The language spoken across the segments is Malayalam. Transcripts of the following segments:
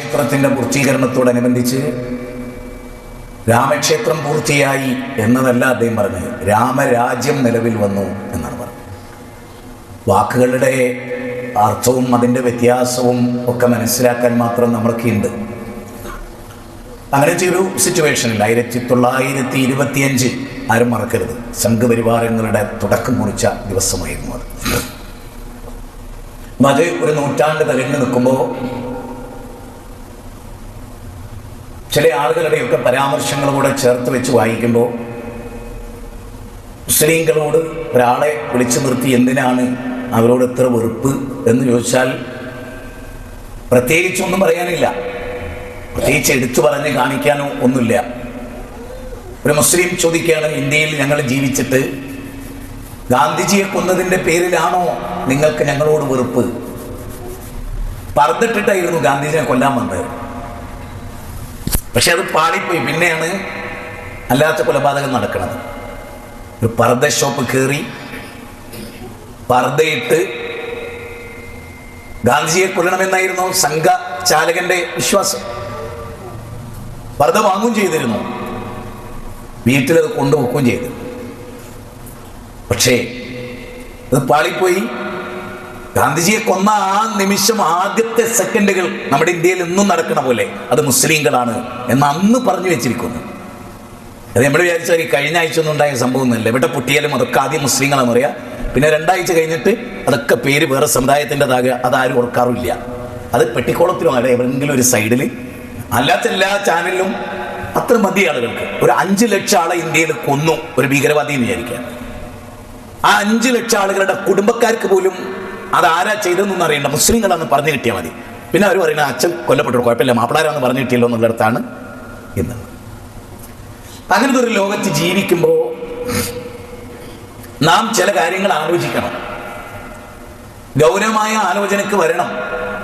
ക്ഷേത്രത്തിന്റെ പൂർത്തീകരണത്തോടനുബന്ധിച്ച് രാമക്ഷേത്രം പൂർത്തിയായി എന്നതല്ല അദ്ദേഹം പറഞ്ഞത്, രാമരാജ്യം നിലവിൽ വന്നു എന്നാണ് പറഞ്ഞത്. വാക്കുകളുടെ അർത്ഥവും അതിൻ്റെ വ്യത്യാസവും ഒക്കെ മനസ്സിലാക്കാൻ മാത്രം നമ്മളൊക്കെയുണ്ട്. അങ്ങനത്തെ ഒരു സിറ്റുവേഷനിൽ 1925 ആരും മറക്കരുത്, സംഘപരിവാരങ്ങളുടെ തുടക്കം കുറിച്ച ദിവസമായിരുന്നു അത്. അത് ഒരു നൂറ്റാണ്ട് തികഞ്ഞു നിൽക്കുമ്പോൾ ചില ആളുകളുടെയൊക്കെ പരാമർശങ്ങളോടെ ചേർത്ത് വെച്ച് വായിക്കുമ്പോൾ മുസ്ലിങ്ങളോട് ഒരാളെ വിളിച്ചു നിർത്തി എന്തിനാണ് അവരോട് ഇത്ര വെറുപ്പ് എന്ന് ചോദിച്ചാൽ പ്രത്യേകിച്ചൊന്നും പറയാനില്ല, പ്രത്യേകിച്ച് എടുത്തു പറഞ്ഞ് കാണിക്കാനോ ഒന്നുമില്ല. ഒരു മുസ്ലിം ചോദിക്കുകയാണ്, ഇന്ത്യയിൽ ഞങ്ങൾ ജീവിച്ചിട്ട് ഗാന്ധിജിയെ കൊന്നതിൻ്റെ പേരിലാണോ നിങ്ങൾക്ക് ഞങ്ങളോട് വെറുപ്പ്? പറഞ്ഞിട്ടിട്ടായിരുന്നു ഗാന്ധിജിയെ കൊല്ലാൻ വന്നത്, പക്ഷെ അത് പാളിപ്പോയി. പിന്നെയാണ് അല്ലാത്ത കൊലപാതകം നടക്കുന്നത്. ഒരു പർദ്ദ ഷോപ്പ് കയറി പർദ്ദയിട്ട് ഗാന്ധിജിയെ കൊല്ലണമെന്നായിരുന്നു സംഘചാലകന്റെ വിശ്വാസം. പർദ്ദ വാങ്ങുകയും ചെയ്തിരുന്നു, വീട്ടിലത് കൊണ്ടുപോവുകയും ചെയ്തു. പക്ഷേ അത് പാളിപ്പോയി. ഗാന്ധിജിയെ കൊന്ന ആ നിമിഷം, ആദ്യത്തെ സെക്കൻഡുകൾ നമ്മുടെ ഇന്ത്യയിൽ എന്നും നടക്കണ പോലെ അത് മുസ്ലിങ്ങളാണ് എന്ന് അന്ന് പറഞ്ഞു വെച്ചിരിക്കുന്നു. അത് നമ്മൾ വിചാരിച്ചാൽ ഈ കഴിഞ്ഞ ആഴ്ച ഒന്നും ഉണ്ടായ സംഭവം ഒന്നുമില്ല. ഇവിടെ പൊട്ടിയാലും അതൊക്കെ ആദ്യം മുസ്ലിങ്ങളാണെന്ന് പറയാം, പിന്നെ 2 ആഴ്ച കഴിഞ്ഞിട്ട് അതൊക്കെ പേര് വേറെ സമുദായത്തിൻ്റെതാകുക, അതാരും ഓർക്കാറില്ല. അത് പെട്ടിക്കോളത്തിലും അല്ല എവിടെയെങ്കിലും ഒരു സൈഡിൽ, അല്ലാത്ത എല്ലാ ചാനലിലും അത്ര മതി ആളുകൾക്ക്. ഒരു 5 ലക്ഷം ആളെ ഇന്ത്യയിൽ കൊന്നു ഒരു ഭീകരവാദി എന്ന് വിചാരിക്കുക. ആ 5 ലക്ഷം ആളുകളുടെ കുടുംബക്കാർക്ക് പോലും അതാരാ ചെയ്തതെന്നൊന്നും അറിയണ്ട, മുസ്ലിങ്ങളാന്ന് പറഞ്ഞു കിട്ടിയാൽ മതി. പിന്നെ അവർ പറയുന്നത് അച്ഛൻ കൊല്ലപ്പെട്ടു, കുഴപ്പമില്ല, മാപ്പിളാരാന്ന് പറഞ്ഞു കിട്ടിയല്ലോ എന്നുള്ളിടത്താണ് ഇന്ന്. അങ്ങനത്തെ ഒരു ലോകത്ത് ജീവിക്കുമ്പോൾ നാം ചില കാര്യങ്ങൾ ആലോചിക്കണം, ഗൗരവമായ ആലോചനക്ക് വരണം.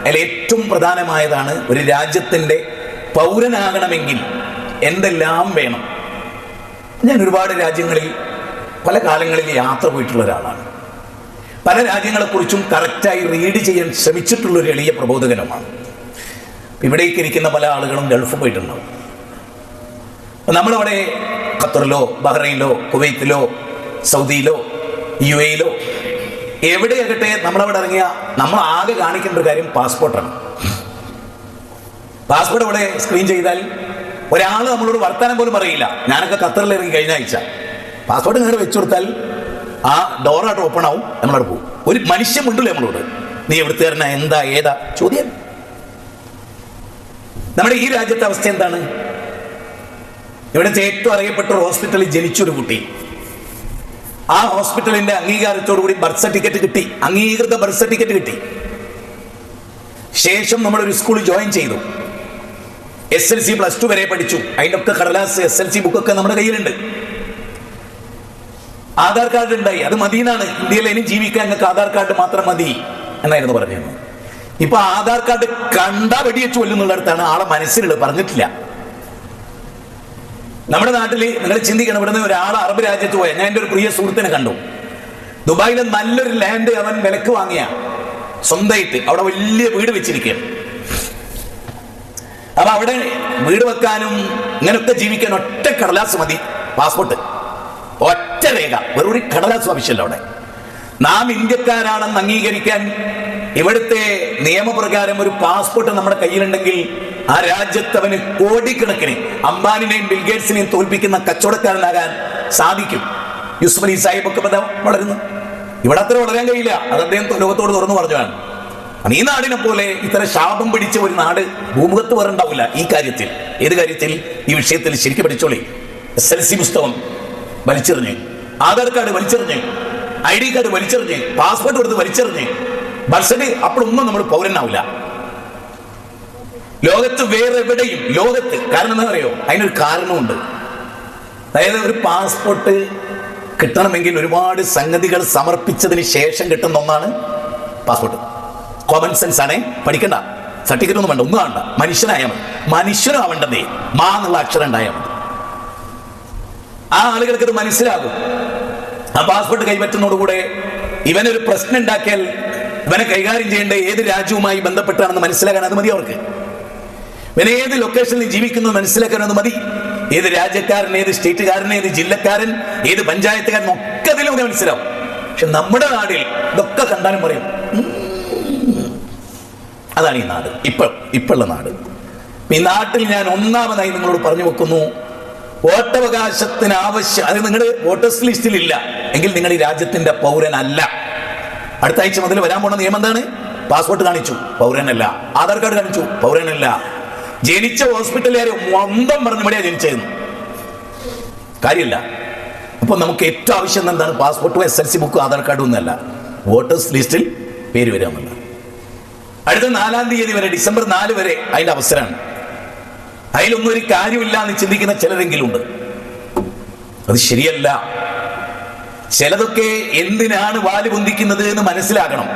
അതിൽ ഏറ്റവും പ്രധാനമായതാണ്, ഒരു രാജ്യത്തിൻ്റെ പൗരനാകണമെങ്കിൽ എന്തെല്ലാം വേണം. ഞാൻ ഒരുപാട് രാജ്യങ്ങളിൽ പല കാലങ്ങളിൽ യാത്ര പോയിട്ടുള്ള ഒരാളാണ്. പല രാജ്യങ്ങളെക്കുറിച്ചും കറക്റ്റായി റീഡ് ചെയ്യാൻ ശ്രമിച്ചിട്ടുള്ളൊരു എളിയ പ്രബോധകനുമാണ്. ഇവിടേക്ക് ഇരിക്കുന്ന പല ആളുകളും ഗൾഫ് പോയിട്ടുണ്ടാവും. നമ്മളവിടെ ഖത്തറിലോ ബഹ്റൈനിലോ കുവൈത്തിലോ സൗദിയിലോ UAE എവിടെയാകട്ടെ നമ്മളവിടെ ഇറങ്ങിയ നമ്മൾ ആകെ കാണിക്കേണ്ട ഒരു കാര്യം പാസ്പോർട്ടാണ്. പാസ്പോർട്ട് അവിടെ സ്ക്രീൻ ചെയ്താൽ ഒരാൾ നമ്മളോട് വർത്താനം പോലും പറയില്ല. ഞാനൊക്കെ ഖത്തറിൽ ഇറങ്ങി കഴിഞ്ഞ ആഴ്ച, പാസ്പോർട്ട് നേരെ വെച്ചു കൊടുത്താൽ ആ ഡോറായിട്ട് ഓപ്പൺ ആവും, നമ്മളവിടെ പോകും. ഒരു മനുഷ്യൻ ഉണ്ടല്ലോ നമ്മളോട്, നീ എവിടുത്തെ തരണ, എന്താ, ഏതാ ചോദ്യം. നമ്മുടെ ഈ രാജ്യത്തെ അവസ്ഥ എന്താണ്? ഇവിടുത്തെ ഏറ്റവും അറിയപ്പെട്ട ഒരു ഹോസ്പിറ്റലിൽ ജനിച്ചൊരു കുട്ടി, ആ ഹോസ്പിറ്റലിന്റെ അംഗീകാരത്തോടുകൂടി ബർത്ത് സർട്ടിഫിക്കറ്റ് കിട്ടി, അംഗീകൃത ബർത്ത് സർട്ടിഫിക്കറ്റ് കിട്ടി. ശേഷം നമ്മളൊരു സ്കൂളിൽ ജോയിൻ ചെയ്തു. SLC +2 വരെ പഠിച്ചു. അതിനൊക്കെ കടലാസ് SLC ബുക്കൊക്കെ നമ്മുടെ കയ്യിലുണ്ട്. ആധാർ കാർഡ് ഉണ്ടായി, അത് മതിയെന്നാണ്. ഇന്ത്യയിൽ ഇനി ജീവിക്കാൻ നിങ്ങൾക്ക് ആധാർ കാർഡ് മാത്രം മതി എന്നായിരുന്നു പറഞ്ഞിരുന്നത്. ഇപ്പൊ ആധാർ കാർഡ് കണ്ടാ വെടിവെച്ച് കൊല്ലുന്നുള്ളിടത്താണ് ആളെ മനസ്സിലുള്ളത്, പറഞ്ഞിട്ടില്ല. നമ്മുടെ നാട്ടിൽ നിങ്ങൾ ചിന്തിക്കണം, ഇവിടുന്ന് ഒരാൾ അറബ് രാജ്യത്ത് പോയ, ഞാൻ എൻ്റെ ഒരു പ്രിയ സുഹൃത്തിനെ കണ്ടു. ദുബായിലെ നല്ലൊരു ലാൻഡ് അവൻ വിലക്ക് വാങ്ങിയ, സ്വന്തമായിട്ട് അവിടെ വലിയ വീട് വെച്ചിരിക്കുകയാണ്. അപ്പൊ അവിടെ വീട് വെക്കാനും ഇങ്ങനൊക്കെ ജീവിക്കാൻ ഒറ്റ കടലാസ് മതി, പാസ്പോർട്ട്, ഒറ്റ രേഖ, വെറൊരു കടലാസ് ആവശ്യമില്ല അവിടെ. നാം ഇന്ത്യക്കാരാണെന്ന് അംഗീകരിക്കാൻ ഇവിടുത്തെ നിയമപ്രകാരം ഒരു പാസ്പോർട്ട് നമ്മുടെ കയ്യിലുണ്ടെങ്കിൽ ആ രാജ്യത്ത് അവന് കോടിക്കണക്കിന് അംബാനിനെയും ബിൽഗേറ്റ്സിനെയും തോൽപ്പിക്കുന്ന കച്ചവടക്കാരനാകാൻ സാധിക്കും. യൂസുഫ് അലി സാഹിബ് ഒക്കെ വളരുന്നു. ഇവിടെ അത്ര വളരാൻ കഴിയില്ല, അത് അദ്ദേഹം ലോകത്തോട് തുറന്നു പറഞ്ഞതാണ്. ഈ നാടിനെ പോലെ ഇത്ര ശാപം പിടിച്ച ഒരു നാട് ഭൂമുഖത്ത് വരണ്ടാവില്ല ഈ കാര്യത്തിൽ. ഏത് കാര്യത്തിൽ? ഈ വിഷയത്തിൽ ശരിക്കും പഠിച്ചോളി. SLC പുസ്തകം വലിച്ചെറിഞ്ഞ്, ആധാർ കാർഡ് വലിച്ചെറിഞ്ഞ്, ID കാർഡ് വലിച്ചെറിഞ്ഞ്, പാസ്പോർട്ട് കൊടുത്ത് വലിച്ചെറിഞ്ഞ്, ബർത്ത് അപ്പോഴൊന്നും നമ്മൾ പൗരനാവില്ല ലോകത്ത്, വേറെ എവിടെയും ലോകത്ത്. കാരണം എന്താ പറയുക, അതിനൊരു കാരണമുണ്ട്. അതായത് ഒരു പാസ്പോർട്ട് കിട്ടണമെങ്കിൽ ഒരുപാട് സംഗതികൾ സമർപ്പിച്ചതിന് ശേഷം കിട്ടുന്ന ഒന്നാണ് പാസ്പോർട്ട്. കോമൺ സെൻസ് ആണേ, പഠിക്കണ്ട, സർട്ടിഫിക്കറ്റ് ഒന്നും വേണ്ട, ഒന്നും വേണ്ട, മനുഷ്യനായാൽ മതി. മനുഷ്യനാവേണ്ടതേ മാ എന്നുള്ള അക്ഷരം ഉണ്ടായാൽ മതി. ആ ആളുകൾക്ക് ഇത് മനസ്സിലാകും. ആ പാസ്പോർട്ട് കൈപ്പറ്റുന്നതോടുകൂടെ ഇവനൊരു പ്രശ്നം ഉണ്ടാക്കിയാൽ ഇവനെ കൈകാര്യം ചെയ്യേണ്ട ഏത് രാജ്യവുമായി ബന്ധപ്പെട്ടാണെന്ന് മനസ്സിലാക്കാൻ അത് മതി അവർക്ക്. പിന്നെ ഏത് ലൊക്കേഷനിൽ ജീവിക്കുന്നത് മനസ്സിലാക്കാനത് മതി. ഏത് രാജ്യക്കാരൻ, ഏത് സ്റ്റേറ്റുകാരൻ, ഏത് ജില്ലക്കാരൻ, ഏത് പഞ്ചായത്തുകാരൻ ഒക്കെ അതിലൊക്കെ മനസ്സിലാവും. പക്ഷെ നമ്മുടെ നാടിൽ ഇതൊക്കെ കണ്ടാലും പറയും അതാണ് ഈ നാട്, ഇപ്പോഴുള്ള നാട്. ഈ നാട്ടിൽ ഞാൻ ഒന്നാമതായി നിങ്ങളോട് പറഞ്ഞു വെക്കുന്നു, വോട്ടവകാശത്തിന് ആവശ്യം, അത് നിങ്ങളുടെ വോട്ടേഴ്സ് ലിസ്റ്റിൽ ഇല്ല എങ്കിൽ നിങ്ങൾ ഈ രാജ്യത്തിന്റെ പൗരനല്ല. അടുത്ത ആഴ്ച മുതൽ വരാൻ പോണ നിയമം എന്താണ്? പാസ്പോർട്ട് കാണിച്ചു പൗരനല്ല, ആധാർ കാർഡ് കാണിച്ചു പൗരനല്ല, ജനിച്ച ഹോസ്പിറ്റലുകാരെ മൊന്തം പറഞ്ഞു ഇവിടെയാ ജനിച്ചതെന്ന് കാര്യമില്ല. അപ്പൊ നമുക്ക് ഏറ്റവും ആവശ്യം എന്താണ്? പാസ്പോർട്ടും SLC ബുക്കും ആധാർ കാർഡും ഒന്നല്ല, വോട്ടേഴ്സ് ലിസ്റ്റിൽ പേര് വരിക എന്നുള്ള. അടുത്ത 4-ാം തീയതി വരെ, ഡിസംബർ 4 വരെ അതിന്റെ അവസരമാണ്. അതിലൊന്നും ഒരു കാര്യമില്ല എന്ന് ചിന്തിക്കുന്ന ചിലരെങ്കിലും ഉണ്ട്. അത് ശരിയല്ല. ചിലതൊക്കെ എന്തിനാണ് വാല് പൊന്തിക്കുന്നത് എന്ന് മനസ്സിലാക്കണം.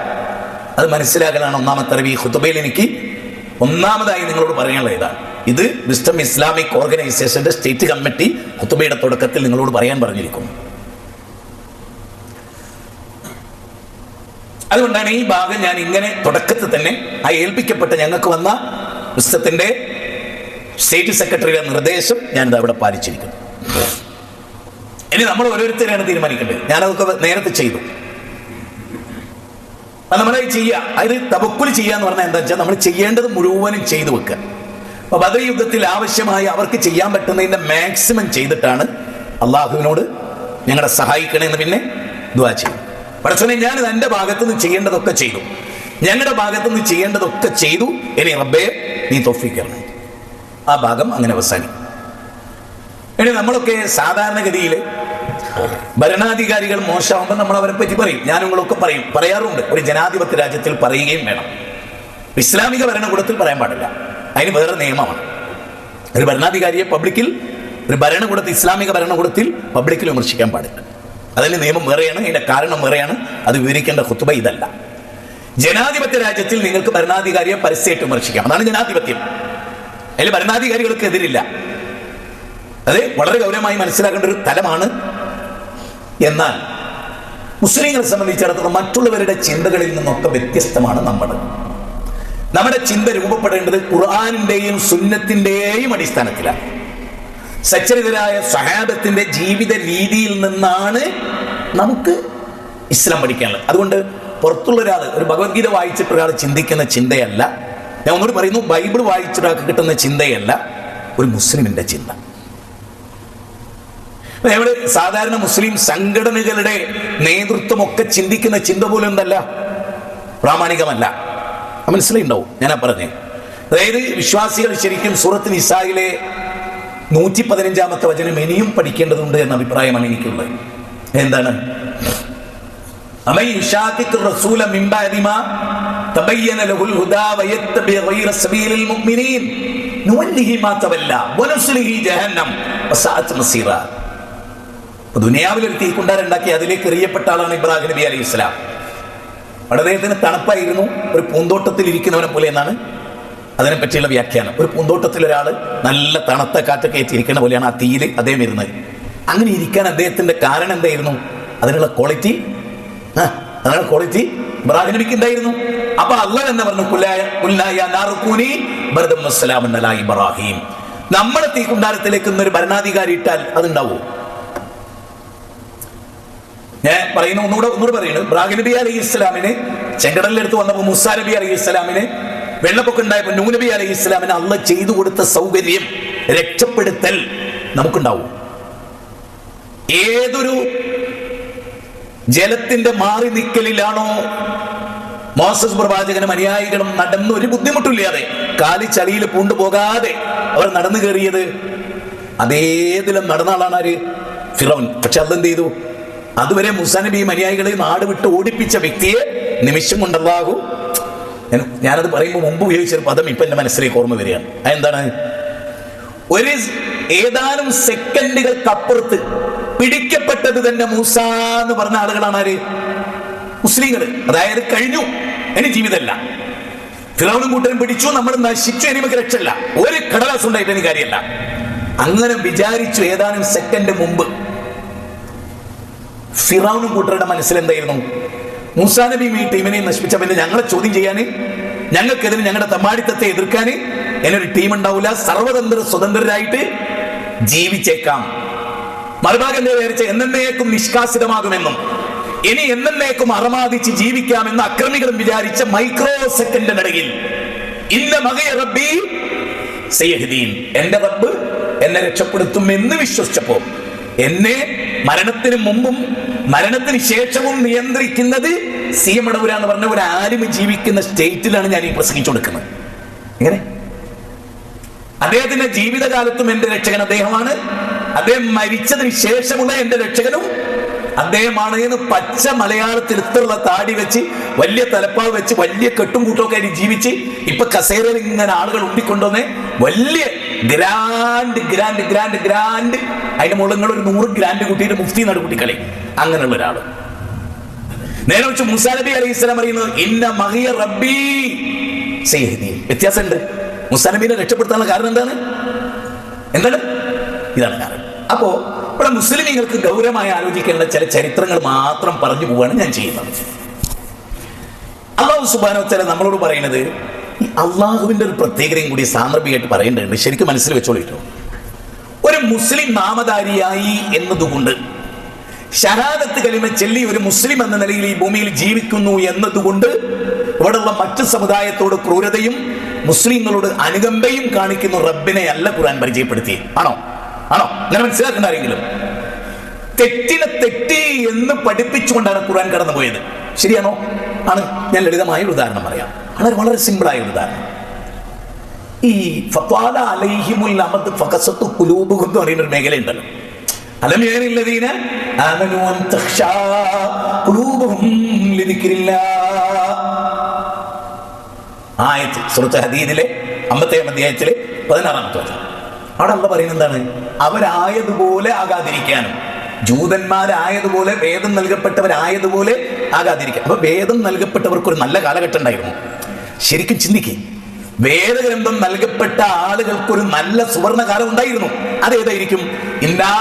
അത് മനസ്സിലാക്കലാണ് ഒന്നാമത്തെ അറിവ്. ഈ ഖുതുബയിൽ എനിക്ക് ഒന്നാമതായി നിങ്ങളോട് പറയാനുള്ള ഇതാണ്. ഇത് വിസ്ഡം ഇസ്ലാമിക് ഓർഗനൈസേഷന്റെ സ്റ്റേറ്റ് കമ്മിറ്റി ഖുതുബയുടെ തുടക്കത്തിൽ നിങ്ങളോട് പറയാൻ പറഞ്ഞിരിക്കുന്നു. അതുകൊണ്ടാണ് ഈ ഭാഗം ഞാൻ ഇങ്ങനെ തുടക്കത്തിൽ തന്നെ ആ ഏൽപ്പിക്കപ്പെട്ട ഞങ്ങൾക്ക് വന്ന വിസ്ഡത്തിന്റെ സ്റ്റേറ്റ് സെക്രട്ടറിയുടെ നിർദ്ദേശം ഞാൻ അവിടെ പാലിച്ചിരിക്കുന്നു. ഇനി നമ്മൾ ഓരോരുത്തരെയാണ് തീരുമാനിക്കേണ്ടത്. ഞാനതൊക്കെ നേരത്തെ ചെയ്തു. നമ്മളെ ചെയ്യുക, അതായത് തവക്കുൽ ചെയ്യാന്ന് പറഞ്ഞാൽ എന്താ വെച്ചാൽ നമ്മൾ ചെയ്യേണ്ടത് മുഴുവനും ചെയ്തു വെക്കുക. അപ്പൊ ബദർ യുദ്ധത്തിൽ ആവശ്യമായി അവർക്ക് ചെയ്യാൻ പറ്റുന്നതിന്റെ മാക്സിമം ചെയ്തിട്ടാണ് അള്ളാഹുവിനോട് ഞങ്ങളെ സഹായിക്കണമെന്ന് പിന്നെ ദുആ ചെയ്യും. പടച്ചോനെ ഞാൻ എൻ്റെ ഭാഗത്തുനിന്ന് ചെയ്യേണ്ടതൊക്കെ ചെയ്തു, ഞങ്ങളുടെ ഭാഗത്തുനിന്ന് ചെയ്യേണ്ടതൊക്കെ ചെയ്തു, ഇനി റബ്ബേ നീ തൗഫീഖ് തരണേ. ആ ഭാഗം അങ്ങനെ അവസാനിക്കും. ഇനി നമ്മളൊക്കെ സാധാരണഗതിയിൽ ഭരണാധികാരികൾ മോശമാകുമ്പോൾ നമ്മൾ അവരെ പറ്റി പറയും, ഞാൻ നിങ്ങളൊക്കെ പറയാറുണ്ട്. ഒരു ജനാധിപത്യ രാജ്യത്തിൽ പറയുകയും വേണം. ഇസ്ലാമിക ഭരണകൂടത്തിൽ പറയാൻ പാടില്ല, അതിന് വേറെ നിയമമാണ്. ഒരു ഭരണാധികാരിയെ പബ്ലിക്കിൽ, ഒരു ഭരണകൂടത്തിൽ, ഇസ്ലാമിക ഭരണകൂടത്തിൽ പബ്ലിക്കിൽ വിമർശിക്കാൻ പാടില്ല. അതിന് നിയമം വേറെയാണ്, അതിന്റെ കാരണം വേറെയാണ്. അത് വിവരിക്കേണ്ട ഖുതുബ ഇതല്ല. ജനാധിപത്യ രാജ്യത്തിൽ നിങ്ങൾക്ക് ഭരണാധികാരിയെ പരസ്യമായിട്ട് വിമർശിക്കാം, അതാണ് ജനാധിപത്യം. അതിൽ ഭരണാധികാരികൾക്ക് എതിരില്ല. അത് വളരെ ഗൗരവമായി മനസ്സിലാക്കേണ്ട ഒരു തലമാണ്. എന്നാൽ മുസ്ലിങ്ങളെ സംബന്ധിച്ചിടത്തോളം മറ്റുള്ളവരുടെ ചിന്തകളിൽ നിന്നൊക്കെ വ്യത്യസ്തമാണ് നമ്മുടെ ചിന്ത രൂപപ്പെടേണ്ടത് ഖുർആനിന്റെയും സുന്നത്തിന്റെയും അടിസ്ഥാനത്തിലാണ്. സച്ചരിതരായ സ്വഹാബത്തിന്റെ ജീവിത രീതിയിൽ നിന്നാണ് നമുക്ക് ഇസ്ലാം പഠിക്കാനുള്ളത്. അതുകൊണ്ട് പുറത്തുള്ള ഒരാൾ, ഒരു ഭഗവത്ഗീത വായിച്ചിട്ട് ഒരാൾ ചിന്തിക്കുന്ന ചിന്തയല്ല, ഞാൻ ഒന്നുകൂടി പറയുന്നു, ബൈബിൾ വായിച്ചൊരാൾക്ക് കിട്ടുന്ന ചിന്തയല്ല ഒരു മുസ്ലിമിന്റെ ചിന്ത. നമ്മുടെ സാധാരണ മുസ്ലിം സംഘടനകളുടെ നേതൃത്വമൊക്കെ ചിന്തിക്കുന്ന ചിന്ത പോലും എന്തല്ല, പ്രാമാണികമല്ല. മനസ്സിലായിണ്ടാവും ഞാനാ പറഞ്ഞേ. അതായത് വിശ്വാസികൾ ശരിക്കും സൂറത്ത് നിസായിലെ 115-ാമത്തെ വചനം ഇനിയും പഠിക്കേണ്ടതുണ്ട് എന്ന അഭിപ്രായമാണ് എനിക്കുള്ളത്. എന്താണ്? ദുനിയാവിൽ ഒരു തീക്കുണ്ടാരുണ്ടാക്കി അതിലേക്ക് എറിയപ്പെട്ട ആളാണ് ഇബ്രാഹിം നബി അലൈഹി ഇസ്ലാം. അദ്ദേഹത്തിന് തണുപ്പായിരുന്നു, ഒരു പൂന്തോട്ടത്തിൽ ഇരിക്കുന്നവനെ പോലെ എന്നാണ് അതിനെപ്പറ്റിയുള്ള വ്യാഖ്യാനം. ഒരു പൂന്തോട്ടത്തിൽ ഒരാൾ നല്ല തണുത്ത കാറ്റൊക്കെ ഏറ്റിരിക്കുന്ന പോലെയാണ് ആ തീയിൽ അദ്ദേഹം ഇരുന്നത്. അങ്ങനെ ഇരിക്കാൻ അദ്ദേഹത്തിന്റെ കാരണം എന്തായിരുന്നു? അതിനുള്ള ക്വാളിറ്റി ഇബ്രാഹിം നബിക്ക് ഉണ്ടായിരുന്നു. അപ്പൊ അല്ലാഹ് എന്ന് പറഞ്ഞു, ഇബ്രാഹിം, നമ്മുടെ തീക്കുണ്ടാരത്തിലേക്ക് ഒരു ഭരണാധികാരി ഇട്ടാൽ അതുണ്ടാവോ? ഞാൻ പറയുന്നു, ഒന്നുകൂടെ പറയുന്നു. ഇബ്രാഹിം നബി അലൈഹി ഇസ്ലാമിന് ചെങ്കടലിലെടുത്ത് വന്നപ്പോൾ മൂസാ നബി അലൈഹി ഇസ്ലാമിന് വെള്ളപ്പൊക്കം ഉണ്ടായപ്പോൾ നൂഹ് നബി അലൈഹി ഇസ്ലാമിന് അള്ളാഹ് ചെയ്തു കൊടുത്ത സൗകര്യം, രക്ഷപ്പെടുത്തൽ നമുക്കുണ്ടാവും. ഏതൊരു ജലത്തിന്റെ മാറി നിൽക്കലിലാണോ മോസസ് പ്രവാചകനും അനുയായികളും നടന്ന് ഒരു ബുദ്ധിമുട്ടില്ലാതെ, കാലി ചളിയിൽ പൂണ്ടുപോകാതെ അവർ നടന്നു കയറിയത്, അതേതിലും നടന്ന ആളാണ് ആര്? ഫിറൗൻ. പക്ഷെ അതെന്ത് ചെയ്തു? അതുവരെ മൂസാ നബിയും അനുയായികളെ നാട് വിട്ട് ഓടിപ്പിച്ച വ്യക്തിയെ നിമിഷം കൊണ്ടല്ലാകൂ. ഞാനത് പറയുമ്പോൾ മുമ്പ് ഉപയോഗിച്ചൊരു പദം ഇപ്പൊ എന്റെ മനസ്സിലേക്ക് ഓർമ്മ വരികയാണ്. അതെന്താണ്? ഒരു ഏതാനും സെക്കൻഡുകൾക്കപ്പുറത്ത് പിടിക്കപ്പെട്ടത് തന്നെ മൂസ എന്ന് പറഞ്ഞ ആളുകളാണ് ആര്? മുസ്ലിങ്ങൾ. അതായത് കഴിഞ്ഞു, ഇനി ജീവിതമല്ല. ഫിറൗനും കൂട്ടരും പിടിച്ചു, നമ്മൾ നശിച്ചു, ഇനി നമുക്ക് രക്ഷയില്ല, ഒരു കടലാസ് ഉണ്ടായിട്ട് എനിക്ക് കാര്യമല്ല. അങ്ങനെ വിചാരിച്ചു. ഏതാനും സെക്കൻഡ് മുമ്പ് ഫിറൗനും കൂട്ടരുടെ മനസ്സിൽ എന്തായിരുന്നു? മൂസാ നബി ഈ ടീമിനെ നശിപ്പിച്ച പിന്നെ ഞങ്ങളെ ചോദ്യം ചെയ്യാൻ, ഞങ്ങൾക്കെതിരെ ഞങ്ങളുടെ തമ്മാടിത്തത്തെ എതിർക്കാൻ എന്നൊരു ടീം ഉണ്ടാവില്ല, സ്വതന്ത്രരായിട്ട് ജീവിച്ചേക്കാം. മറുഭാഗം വിചാരിച്ച എന്നേക്കും നിഷ്കാസിതമാകുമെന്നും ഇനി എന്നേക്കും അറമാദിച്ച് ജീവിക്കാമെന്ന് അക്രമികളും വിചാരിച്ച മൈക്രോ സെക്കൻഡിനിടയിൽ ഇന്ന മകയ റബ്ബി സയഹ്ദീൻ, എന്റെ റബ്ബ് എന്നെ രക്ഷപ്പെടുത്തും എന്ന് വിശ്വസിച്ചപ്പോ എന്നെ മരണത്തിന് മുമ്പും മരണത്തിന് ശേഷവും നിയന്ത്രിക്കുന്നത് സി എം മടവൂര എന്ന് പറഞ്ഞ ഒരു ആലിമ് ജീവിക്കുന്ന സ്റ്റേറ്റിലാണ് ഞാൻ ഈ പ്രസംഗിച്ചു കൊടുക്കുന്നത്. എങ്ങനെ? അദ്ദേഹത്തിന്റെ ജീവിതകാലത്തും എന്റെ രക്ഷകൻ അദ്ദേഹമാണ്, അദ്ദേഹം മരിച്ചതിന് ശേഷമുള്ള എന്റെ രക്ഷകനും അദ്ദേഹമാണ് എന്ന് പച്ച മലയാളത്തിൽ ഇത്രയുള്ള താടി വെച്ച് വലിയ തലപ്പാവ് വെച്ച് വലിയ കെട്ടും കൂട്ടമൊക്കെ ആയിട്ട് ജീവിച്ച് ഇപ്പൊ കസേരയിൽ ഇങ്ങനെ ആളുകൾ ഉണ്ടിക്കൊണ്ടുവന്ന് വലിയ ഗ്രാൻഡ് ഗ്രാൻഡ് ഗ്രാൻഡ് ഗ്രാൻഡ് അതിന്റെ മുകളിൽ ഒരു 100 ഗ്രാൻഡ് കൂട്ടിയിട്ട് മുഫ്തി നടുകൂട്ടിക്കളി അങ്ങനെയുള്ള ഒരാള്. നേരെ വെച്ച് മൂസാ നബി അലൈഹി സ്വലാം പറയുന്നത് ഇന്ന മഹിയ റബ്ബി സയഹ്ദീൻ. വ്യത്യാസമുണ്ട്. മൂസാ നബിനെ രക്ഷപ്പെടുത്താനുള്ള കാരണം എന്താണ്? ഇതാണ് കാരണം. അപ്പോ ഇവിടെ മുസ്ലിമീങ്ങൾക്ക് ഗൗരവമായി ആലോചിക്കേണ്ട ചില ചരിത്രങ്ങൾ മാത്രം പറഞ്ഞു പോവാണ് ഞാൻ ചെയ്യുന്നത്. അല്ലാഹു സുബ്ഹാനഹു വ തആല നമ്മളോട് പറയുന്നത് ഈ അള്ളാഹുവിന്റെ ഒരു പ്രത്യേകതയും കൂടി സാന്ദർഭികമായിട്ട് പറയേണ്ടതുണ്ട്. ശരിക്കും മനസ്സിൽ വെച്ചോളിട്ടോ. ഒരു മുസ്ലിം നാമധാരിയായി എന്നതുകൊണ്ട് ഷഹാദത്ത് കലിമ ചൊല്ലി ഒരു മുസ്ലിം എന്ന നിലയിൽ ഈ ഭൂമിയിൽ ജീവിക്കുന്നു എന്നതുകൊണ്ട് ഇവിടെയുള്ള മറ്റു സമുദായത്തോട് ക്രൂരതയും മുസ്ലിങ്ങളോട് അനുകമ്പയും കാണിക്കുന്ന റബ്ബിനെ അല്ല ഖുർആൻ പരിചയപ്പെടുത്തി. ആണോ? അങ്ങനെ മനസ്സിലാക്കേണ്ട ആരെങ്കിലും? തെറ്റിനെ തെറ്റി എന്ന് പഠിപ്പിച്ചുകൊണ്ടാണ് ഖുർആൻ കടന്നുപോയത്. ശരിയാണോ? ആണ്. ഞാൻ ലളിതമായ ഒരു ഉദാഹരണം പറയാം. വളരെ സിമ്പിളായ ഒരു ഉദാഹരണം. ഈ ഫത്വാല അലൈഹിമുൽ അമദ് ഫഖസത്തു ഖുലൂബുഹും എന്ന് പറയുന്ന ഒരു മേഖലയുണ്ടല്ലോ. അലം യഅനില്ലദീന ആമനൂ അൻ തഖ്ശാ ഖുലൂബുഹും ലിദിക്രില്ലാഹ്. ആയത്ത് സൂറത്ത് ഹദീദിലെ 50-ാം അധ്യായത്തിലെ 16-ാമത്തെ വചനം. അവിടെ അല്ലാഹ് പറയുന്നത് എന്താണ്? അവരായതുപോലെ ആകാതിരിക്കാനും ജൂതന്മാരായതുപോലെ വേദം നൽകപ്പെട്ടവരായതുപോലെ ആകാതിരിക്കാൻ. അപ്പൊ വേദം നൽകപ്പെട്ടവർക്കൊരു നല്ല കാലഘട്ടം ഉണ്ടായിരുന്നു. ശരിക്കും ചിന്തിക്കുക. വേദഗ്രന്ഥം നൽകപ്പെട്ട ആളുകൾക്കൊരു നല്ല സുവർണ കാലം ഉണ്ടായിരുന്നു. അതേതായിരിക്കും? ഇന്നാ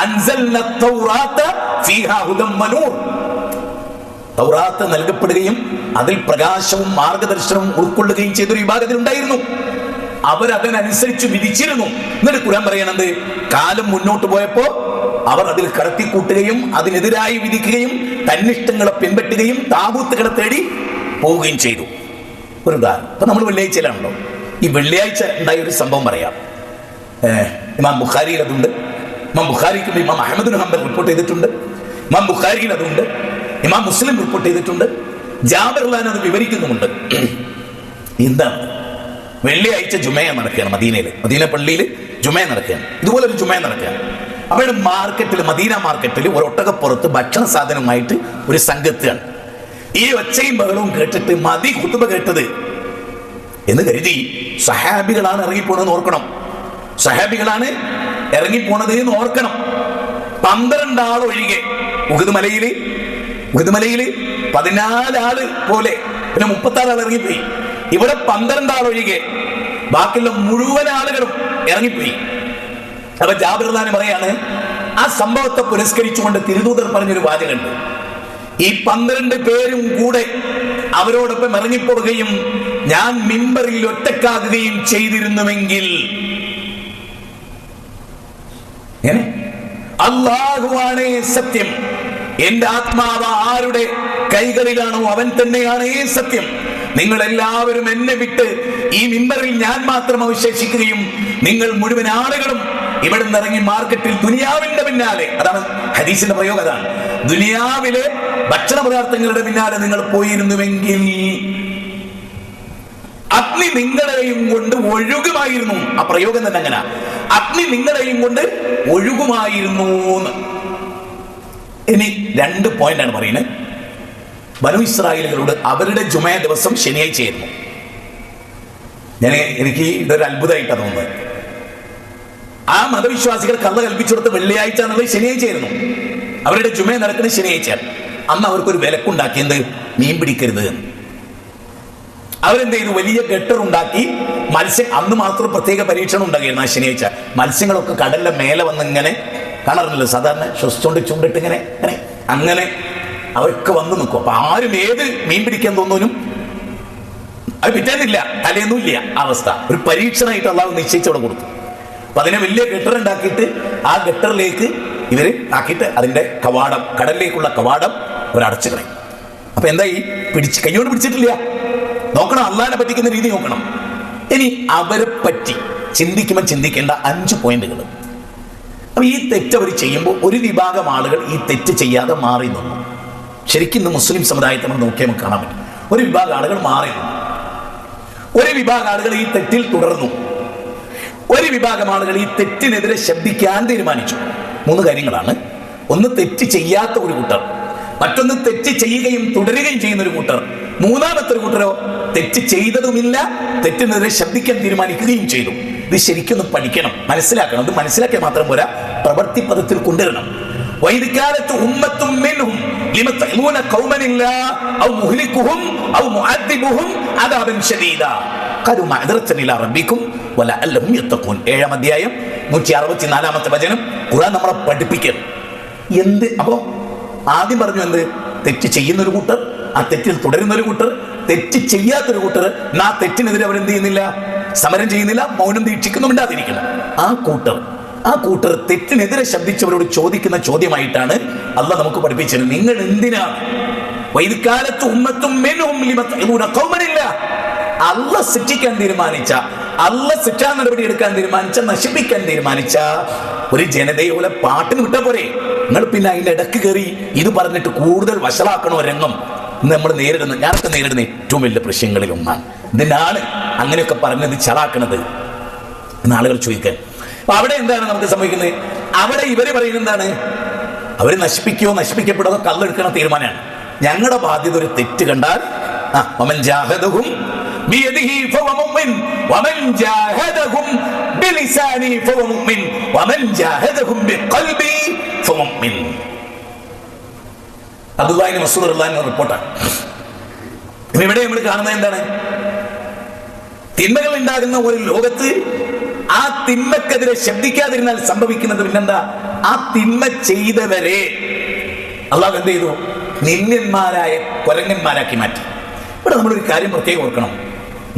അൻസൽന തൗറാത്ത ഫീഹാ ഹുദം വനൂർ. തൗറാത്ത് നൽകപ്പെടുകയും അതിൽ പ്രകാശവും മാർഗദർശനവും ഉൾക്കൊള്ളുകയും ചെയ്തൊരു വിഭാഗത്തിൽ ഉണ്ടായിരുന്നു. അവരതിനനുസരിച്ച് വിധിച്ചിരുന്നു. എന്നിട്ട് ഖുർആൻ പറയണത് കാലം മുന്നോട്ട് പോയപ്പോ അവർ അതിൽ കടത്തിക്കൂട്ടുകയും അതിനെതിരായി വിധിക്കുകയും തന്നിഷ്ടങ്ങളെ പിൻപറ്റുകയും താകൂത്തുകളെ തേടി പോവുകയും ചെയ്തു. ഒരു ഉദാഹരണം. ഇപ്പൊ നമ്മൾ വെള്ളിയാഴ്ചയിലാണല്ലോ. ഈ വെള്ളിയാഴ്ച ഉണ്ടായ ഒരു സംഭവം പറയാം. ഇമാം ബുഖാരിയിൽ അതുണ്ട്. ഇമാം ബുഖാരിക്ക് ഇമാം അഹ്മദ് ബിൻ ഹംബൽ റിപ്പോർട്ട് ചെയ്തിട്ടുണ്ട്. ഇമാം ബുഖാരിയിൽ അതുണ്ട്. ഇമാം മുസ്ലിം റിപ്പോർട്ട് ചെയ്തിട്ടുണ്ട്. ജാബിർ റളിയല്ലാഹു അൻഹു അത് വിവരിക്കുന്നുമുണ്ട്. എന്താണ്? വെള്ളിയാഴ്ച ജുമയ നടക്കുകയാണ് മദീനയിൽ. മദീന പള്ളിയിൽ ജുമയ നടക്കുകയാണ്. ഇതുപോലെ ഒരു ജുമയ നടക്കുകയാണ്. അവിടെ മാർക്കറ്റിൽ, മദീന മാർക്കറ്റിൽ ഒരു ഒട്ടകപ്പുറത്ത് ഭക്ഷണ സാധനവുമായിട്ട് ഒരു സംഘത്താണ്. ഈ ഒച്ചയും ബഹളവും കേട്ടിട്ട് മതി ഖുതുബ കേട്ടത് എന്ന് കരുതി സഹാബികളാണ് ഇറങ്ങിപ്പോണെന്ന് ഓർക്കണം. സഹാബികളാണ് ഇറങ്ങിപ്പോണത് എന്ന് ഓർക്കണം. 12 ആൾ ഒഴികെ ഉഹദ് മലയില് 14 ആള് പോലെ പിന്നെ 36 ആൾ ഇറങ്ങിപ്പോയി. ഇവിടെ 12 ആൾ ഒഴികെ ബാക്കിയുള്ള മുഴുവൻ ആളുകളും ഇറങ്ങിപ്പോയി. അപ്പൊ ജാബിർ റളിയല്ലാഹു അൻഹു പറയാണ്, ആ സംഭവത്തെ പുരസ്കരിച്ചുകൊണ്ട് തിരുദൂതർ പറഞ്ഞൊരു വാചകമുണ്ട്. ഈ 12 പേരും കൂടെ അവരോടൊപ്പം ഇറങ്ങിപ്പോവുകയും ഞാൻ മിമ്പറിൽ ഒറ്റക്കാകുകയും ചെയ്തിരുന്നുവെങ്കിൽ അല്ലാഹുവാണ് സത്യം, എന്റെ ആത്മാവ് ആരുടെ കൈകളിലാണോ അവൻ തന്നെയാണ് സത്യം. നിങ്ങൾ എല്ലാവരും എന്നെ വിട്ട് ഈ മിമ്പറിൽ ഞാൻ മാത്രം അവശേഷിക്കുകയും നിങ്ങൾ മുഴുവൻ ആളുകളും ഇവിടെ നിന്ന് ഇറങ്ങി മാർക്കറ്റിൽ ദുനിയാവിന്റെ പിന്നാലെ, അതാണ് ഹദീസിന്റെ പ്രയോഗം, അതാണ് ദുനിയാവിലെ ഭക്ഷണ പദാർത്ഥങ്ങളുടെ പിന്നാലെ നിങ്ങൾ പോയിരുന്നുവെങ്കിൽ അഗ്നി നിങ്ങളെയും കൊണ്ട് ഒഴുകുമായിരുന്നു. ആ പ്രയോഗം തന്നെ അങ്ങനെ, അഗ്നി നിങ്ങളെയും കൊണ്ട് ഒഴുകുമായിരുന്നു. ഇനി 2 പോയിന്റാണ് പറയുന്നത്. ബനു ഇസ്രായേലുകളോട് അവരുടെ ജുമ ദിവസം ശനിയാഴ്ചയായിരുന്നു. എനിക്ക് ഇതൊരു അത്ഭുതമായിട്ടാണ് തോന്നുന്നത്. ആ മതവിശ്വാസികൾ കള്ള കൽപ്പിച്ചെടുത്ത് വെള്ളിയാഴ്ച എന്നുള്ളത് ശനിയാഴ്ചയായിരുന്നു. അവരുടെ ജുമ നടക്കുന്നത് ശനിയാഴ്ചയാണ്. അന്ന് അവർക്കൊരു വിലക്കുണ്ടാക്കി, എന്ത്? മീൻ പിടിക്കരുത്. അവരെന്ത് ചെയ്തു? വലിയ ഗട്ടറുണ്ടാക്കി മത്സ്യം, അന്ന് മാത്രം പ്രത്യേക പരീക്ഷണം ഉണ്ടാക്കിയിരുന്നു ആ ശനിയാഴ്ച. മത്സ്യങ്ങളൊക്കെ കടലിന്റെ മേലെ വന്ന് ഇങ്ങനെ കാണാറില്ലല്ലോ, സാധാരണ ശ്വസിച്ചോണ്ട് ചൂണ്ടിട്ട് ഇങ്ങനെ അങ്ങനെ അവർക്ക് വന്ന് നിൽക്കും. അപ്പൊ ആരും ഏത് മീൻ പിടിക്കാൻ തോന്നുന്നു അത് പിറ്റേന്നില്ല, തലേന്നുമില്ല. അവസ്ഥ ഒരു പരീക്ഷണമായിട്ട് അള്ളാഹു നിശ്ചയിച്ചവിടെ കൊടുത്തു. അപ്പൊ അതിനെ വലിയ ഗട്ടറുണ്ടാക്കിയിട്ട് ആ ഗട്ടറിലേക്ക് ഇവര് ആക്കിയിട്ട് അതിന്റെ കവാടം, കടലിലേക്കുള്ള കവാടം അവരടച്ചു കളയും. അപ്പൊ എന്തായി? കൈയോട് പിടിച്ചിട്ടില്ല. നോക്കണം, അള്ളാഹിനെ പറ്റിക്കുന്ന രീതി നോക്കണം. ഇനി അവരെ പറ്റി ചിന്തിക്കേണ്ട 5 പോയിന്റുകൾ. അപ്പൊ ഈ തെറ്റ് അവർ ചെയ്യുമ്പോൾ ഒരു വിഭാഗം ആളുകൾ ഈ തെറ്റ് ചെയ്യാതെ മാറി നിന്നു. ശരിക്കും ഇന്ന് മുസ്ലിം സമുദായത്തെ നമ്മൾ നോക്കിയാൽ നമുക്ക് കാണാൻ പറ്റും. ഒരു വിഭാഗം ആളുകൾ മാറി നിന്നു, ഒരു വിഭാഗം ആളുകൾ ഈ തെറ്റിൽ തുടർന്നു, ഒരു വിഭാഗം ആളുകൾ ഈ തെറ്റിനെതിരെ ശബ്ദിക്കാൻ തീരുമാനിച്ചു. 3 കാര്യങ്ങളാണ്. ഒന്ന്, തെറ്റ് ചെയ്യാത്ത ഒരു കൂട്ടർ. മറ്റൊന്ന്, തെറ്റ് ചെയ്യുകയും തുടരുകയും ചെയ്യുന്ന ഒരു കൂട്ടർ. മൂന്നാമത്തെ ഒരു കൂട്ടരോ തെറ്റ് ചെയ്തതുമില്ല, തെറ്റിനെതിരെ ശബ്ദിക്കാൻ തീരുമാനിക്കുകയും ചെയ്തു. ഇത് ശരിക്കും പഠിക്കണം, മനസ്സിലാക്കണം. ഇത് മനസ്സിലാക്കിയാൽ മാത്രം പോരാ, പ്രവൃത്തി പദത്തിൽ കൊണ്ടുവരണം. വൈദികാലത്ത് ഉമ്മത്തും മിൻഹും ലിമ തഅലൂന ഖൗമനില്ല ഔ മുഹ്ലികുഹും ഔ മുഅദ്ദിബുഹും അദാബൻ ശദീദാ ഖദു മഅദറതൻ ഇലാ റബ്ബികും വലഅല്ലഹും യത്തഖൂൻ. 7-ാം അധ്യായം 164-ാമത്തെ വചനം ഖുർആൻ നമ്മളെ പഠിപ്പിക്കണം. എന്ത്? അപ്പോ ആദ്യം പറഞ്ഞു എന്ത്? തെറ്റ് ചെയ്യുന്നൊരു കൂട്ടർ, ആ തെറ്റിൽ തുടരുന്നൊരു കൂട്ടർ, തെറ്റ് ചെയ്യാത്തൊരു കൂട്ടർ. ആ തെറ്റിനെതിരെ അവരെന്ത് ചെയ്യുന്നില്ല? സമരം ചെയ്യുന്നില്ല, മൗനം ദീക്ഷിക്കുന്നുണ്ടാതിരിക്കണം. ആ കൂട്ടർ തെറ്റിനെതിരെ ശബ്ദിച്ചവരോട് ചോദിക്കുന്ന ചോദ്യമായിട്ടാണ് അള്ളാഹ് നമുക്ക് പഠിപ്പിച്ചത്. നിങ്ങൾ എന്തിനാണ് വൈദികാലത്ത് ഉമ്മത്തും മിൻഹും ലിമ തഅലൂന ഖൗമനില്ല, അള്ളാഹ് ശിക്ഷിക്കാൻ തീരുമാനിച്ച, അള്ളാഹ് ശിക്ഷാ നടപടി എടുക്കാൻ തീരുമാനിച്ച, നശിപ്പിക്കാൻ തീരുമാനിച്ച ഒരു ജനതയെ പോലെ പാട്ടിന് വിട്ട പോരെ? നിങ്ങൾ പിന്നെ അതിന്റെ ഇടക്ക് കയറി ഇത് പറഞ്ഞിട്ട് കൂടുതൽ വഷളാക്കണോ രംഗം? ഇന്ന് നമ്മൾ ഞാനൊക്കെ നേരിടുന്ന ഏറ്റവും വലിയ പ്രശ്നങ്ങളിൽ ഒന്നാണ്. ഇതിനാണ് അങ്ങനെയൊക്കെ പറഞ്ഞത് ചളാക്കണത് എന്ന് ആളുകൾ ചോദിക്കാൻ. അപ്പൊ അവിടെ എന്താണ് നമുക്ക് സംഭവിക്കുന്നത്? അവിടെ ഇവര് പറയുന്നത് എന്താണ്? അവര് നശിപ്പിക്കുകയോ നശിപ്പിക്കപ്പെടുകയോ കല്ലെടുക്കണ തീരുമാനമാണ്. ഞങ്ങളുടെ ബാധ്യത ഒരു തെറ്റ് കണ്ടാൽ വമൻ ജാഹദഹും ബിയദിഹി ഫഹുവ മുഅ്മിൻ വമൻ ജാഹദഹും ബിലിസാനിഹി ഫഹുവ മുഅ്മിൻ വമൻ ജാഹദഹും ബിഖൽബി ഫഹുവ മുഅ്മിൻ. അബ്ദുല്ലാഹി ഇബ്നു മസ്ഊദ് റളിയല്ലാഹു അൻഹു റിപ്പോർട്ടാണ്. ഇവിടെ നമ്മൾ കാണുന്നത് എന്താണ്? തിന്മകൾ ഉണ്ടാകുന്ന ഒരു ലോകത്ത് ആ തിന്മക്കെതിരെ ശബ്ദിക്കാതിരുന്നാൽ സംഭവിക്കുന്നത് പിന്നെന്താ? ആ തിന്മ ചെയ്തവരെ അള്ളാഹു എന്ത് ചെയ്തു? നിന്യന്മാരായ കൊരങ്ങന്മാരാക്കി മാറ്റി. ഇവിടെ നമ്മളൊരു കാര്യം പ്രത്യേകം ഓർക്കണം.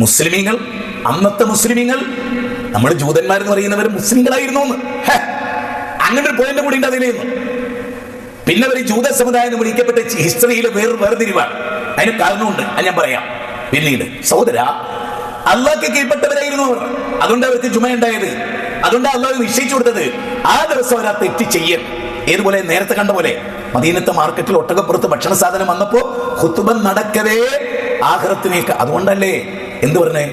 മുസ്ലിമീങ്ങൾ, അന്നത്തെ മുസ്ലിമീങ്ങൾ, നമ്മൾ ജൂതന്മാരെന്ന് പറയുന്നവർ മുസ്ലിങ്ങളായിരുന്നു എന്ന് അങ്ങനെ ഒരു പോയിന്റ് കൂടി ഉണ്ട് അതിലേന്ന്. പിന്നെ അവർ ജൂത സമുദായം എന്ന് വിളിക്കപ്പെട്ട ഹിസ്റ്ററിയിൽ വേർതിരിവാണ്. അതിന് കാരണമുണ്ട്, അത് ഞാൻ പറയാം പിന്നീട്. സഹോദര, അള്ളാഹ്ക്ക് കീഴ്പ്പെട്ടവരായിരുന്നു അവർ. അതുകൊണ്ട് അവർക്ക് ജുമ ഉണ്ടായത്, അതുകൊണ്ട് അള്ളാഹ് നിശ്ചയിച്ചു കൊടുത്തത് ആ ദിവസം അവർ ആ തെറ്റ് ചെയ്യും. ഏതുപോലെ നേരത്തെ കണ്ട പോലെ മദീനത്തെ മാർക്കറ്റിൽ ഒട്ടകപ്പുറത്ത് ഭക്ഷണ സാധനം വന്നപ്പോ ഖുത്ബ നടക്കവേ ആഖിറത്തിലേക്ക്. അതുകൊണ്ടല്ലേ എന്ത് പറഞ്ഞേ?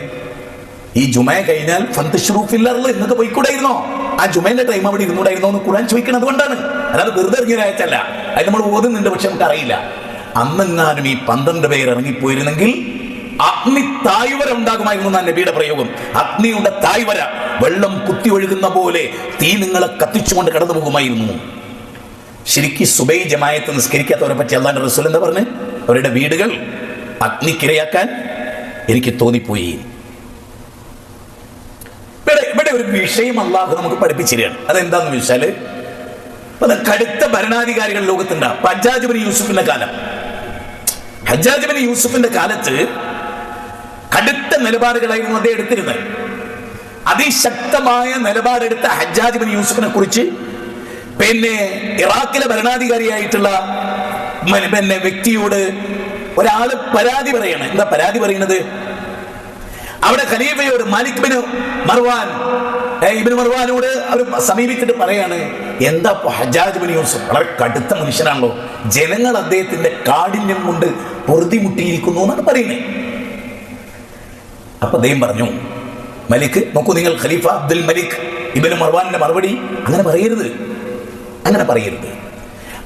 ഈ ജുമ കഴിഞ്ഞാൽ ഫന്തശ്റൂ ഫിൽ അർള്, ഇന്നൊക്കെ പോയിക്കൂടായിരുന്നോ? ആ ജുമേന്റെ ടൈം അവിടെ ഇരുന്നൂടായിരുന്നോ എന്ന് ഖുർആൻ ചോദിക്കണം. അതുകൊണ്ടാണ്, അല്ലാതെ വെറുതെ ഇറങ്ങിയൊരാഴ്ചല്ല. അത് നമ്മൾ ഓതുന്നുണ്ട്, പക്ഷെ നമുക്ക് അറിയില്ല. അന്നെങ്ങാനും ഈ 12 പേർ ഇറങ്ങിപ്പോയിരുന്നെങ്കിൽ അഗ്നി തായ്വര ഉണ്ടാകുമായിരുന്നു എന്നാണ് നബിയുടെ പ്രയോഗം. അഗ്നിയുടെ തായ്വര, വെള്ളം കുത്തി ഒഴുകുന്ന പോലെ തീ നിങ്ങളെ കത്തിച്ചുകൊണ്ട് കടന്നു പോകുമായിരുന്നു. ശരിക്കും സുബൈ ജമായത്ത് നിസ്കരിക്കാത്തവരെ പറ്റി അല്ലാഹുവിന്റെ റസൂൽ എന്താ പറഞ്ഞു? അവരുടെ വീടുകൾ അഗ്നിക്കിരയാക്കാൻ എനിക്ക് തോന്നിപ്പോയി. ഇവിടെ ഒരു വിഷയം അള്ളാഹു നമുക്ക് പഠിപ്പിച്ചിരിക്കുകയാണ്. അതെന്താന്ന് ചോദിച്ചാല്, കടുത്ത ഭരണാധികാരികൾ ലോകത്തുണ്ട്. ഹജ്ജാജ് ബിൻ യൂസുഫിന്റെ കാലത്ത് കടുത്ത നിലപാടുകളായിരുന്നു അദ്ദേഹം എടുത്തിരുന്നത്. അതിശക്തമായ നിലപാടെടുത്ത ഹജ്ജാജ് ബിൻ യൂസുഫിനെ കുറിച്ച് പിന്നെ ഇറാഖിലെ ഭരണാധികാരിയായിട്ടുള്ള വ്യക്തിയോട് ഒരാള് പരാതി പറയണം. എന്താ പരാതി പറയുന്നത്? അവിടെ ഖലീഫയോട് മാലിക് ബിൻ മർവാനോട് അവർ സമീപിച്ചിട്ട് പറയാണ്, എന്താ ഹജ്ജാജ് ബിൻ യൂസുഫ് വളരെ കടുത്ത മനുഷ്യനാണല്ലോ, ജനങ്ങൾ അദ്ദേഹത്തിന്റെ കാഠിന്യം കൊണ്ട് പൊറുതിമുട്ടിയിരിക്കുന്നു എന്നാണ് പറയുന്നത്. അപ്പൊ അദ്ദേഹം പറഞ്ഞു, മലിക് നോക്കൂ, നിങ്ങൾ ഖലീഫ അബ്ദുൽ മലിക് ഇബ്നു മർവാനിന്റെ മറുപടി അങ്ങനെ പറയരുത്,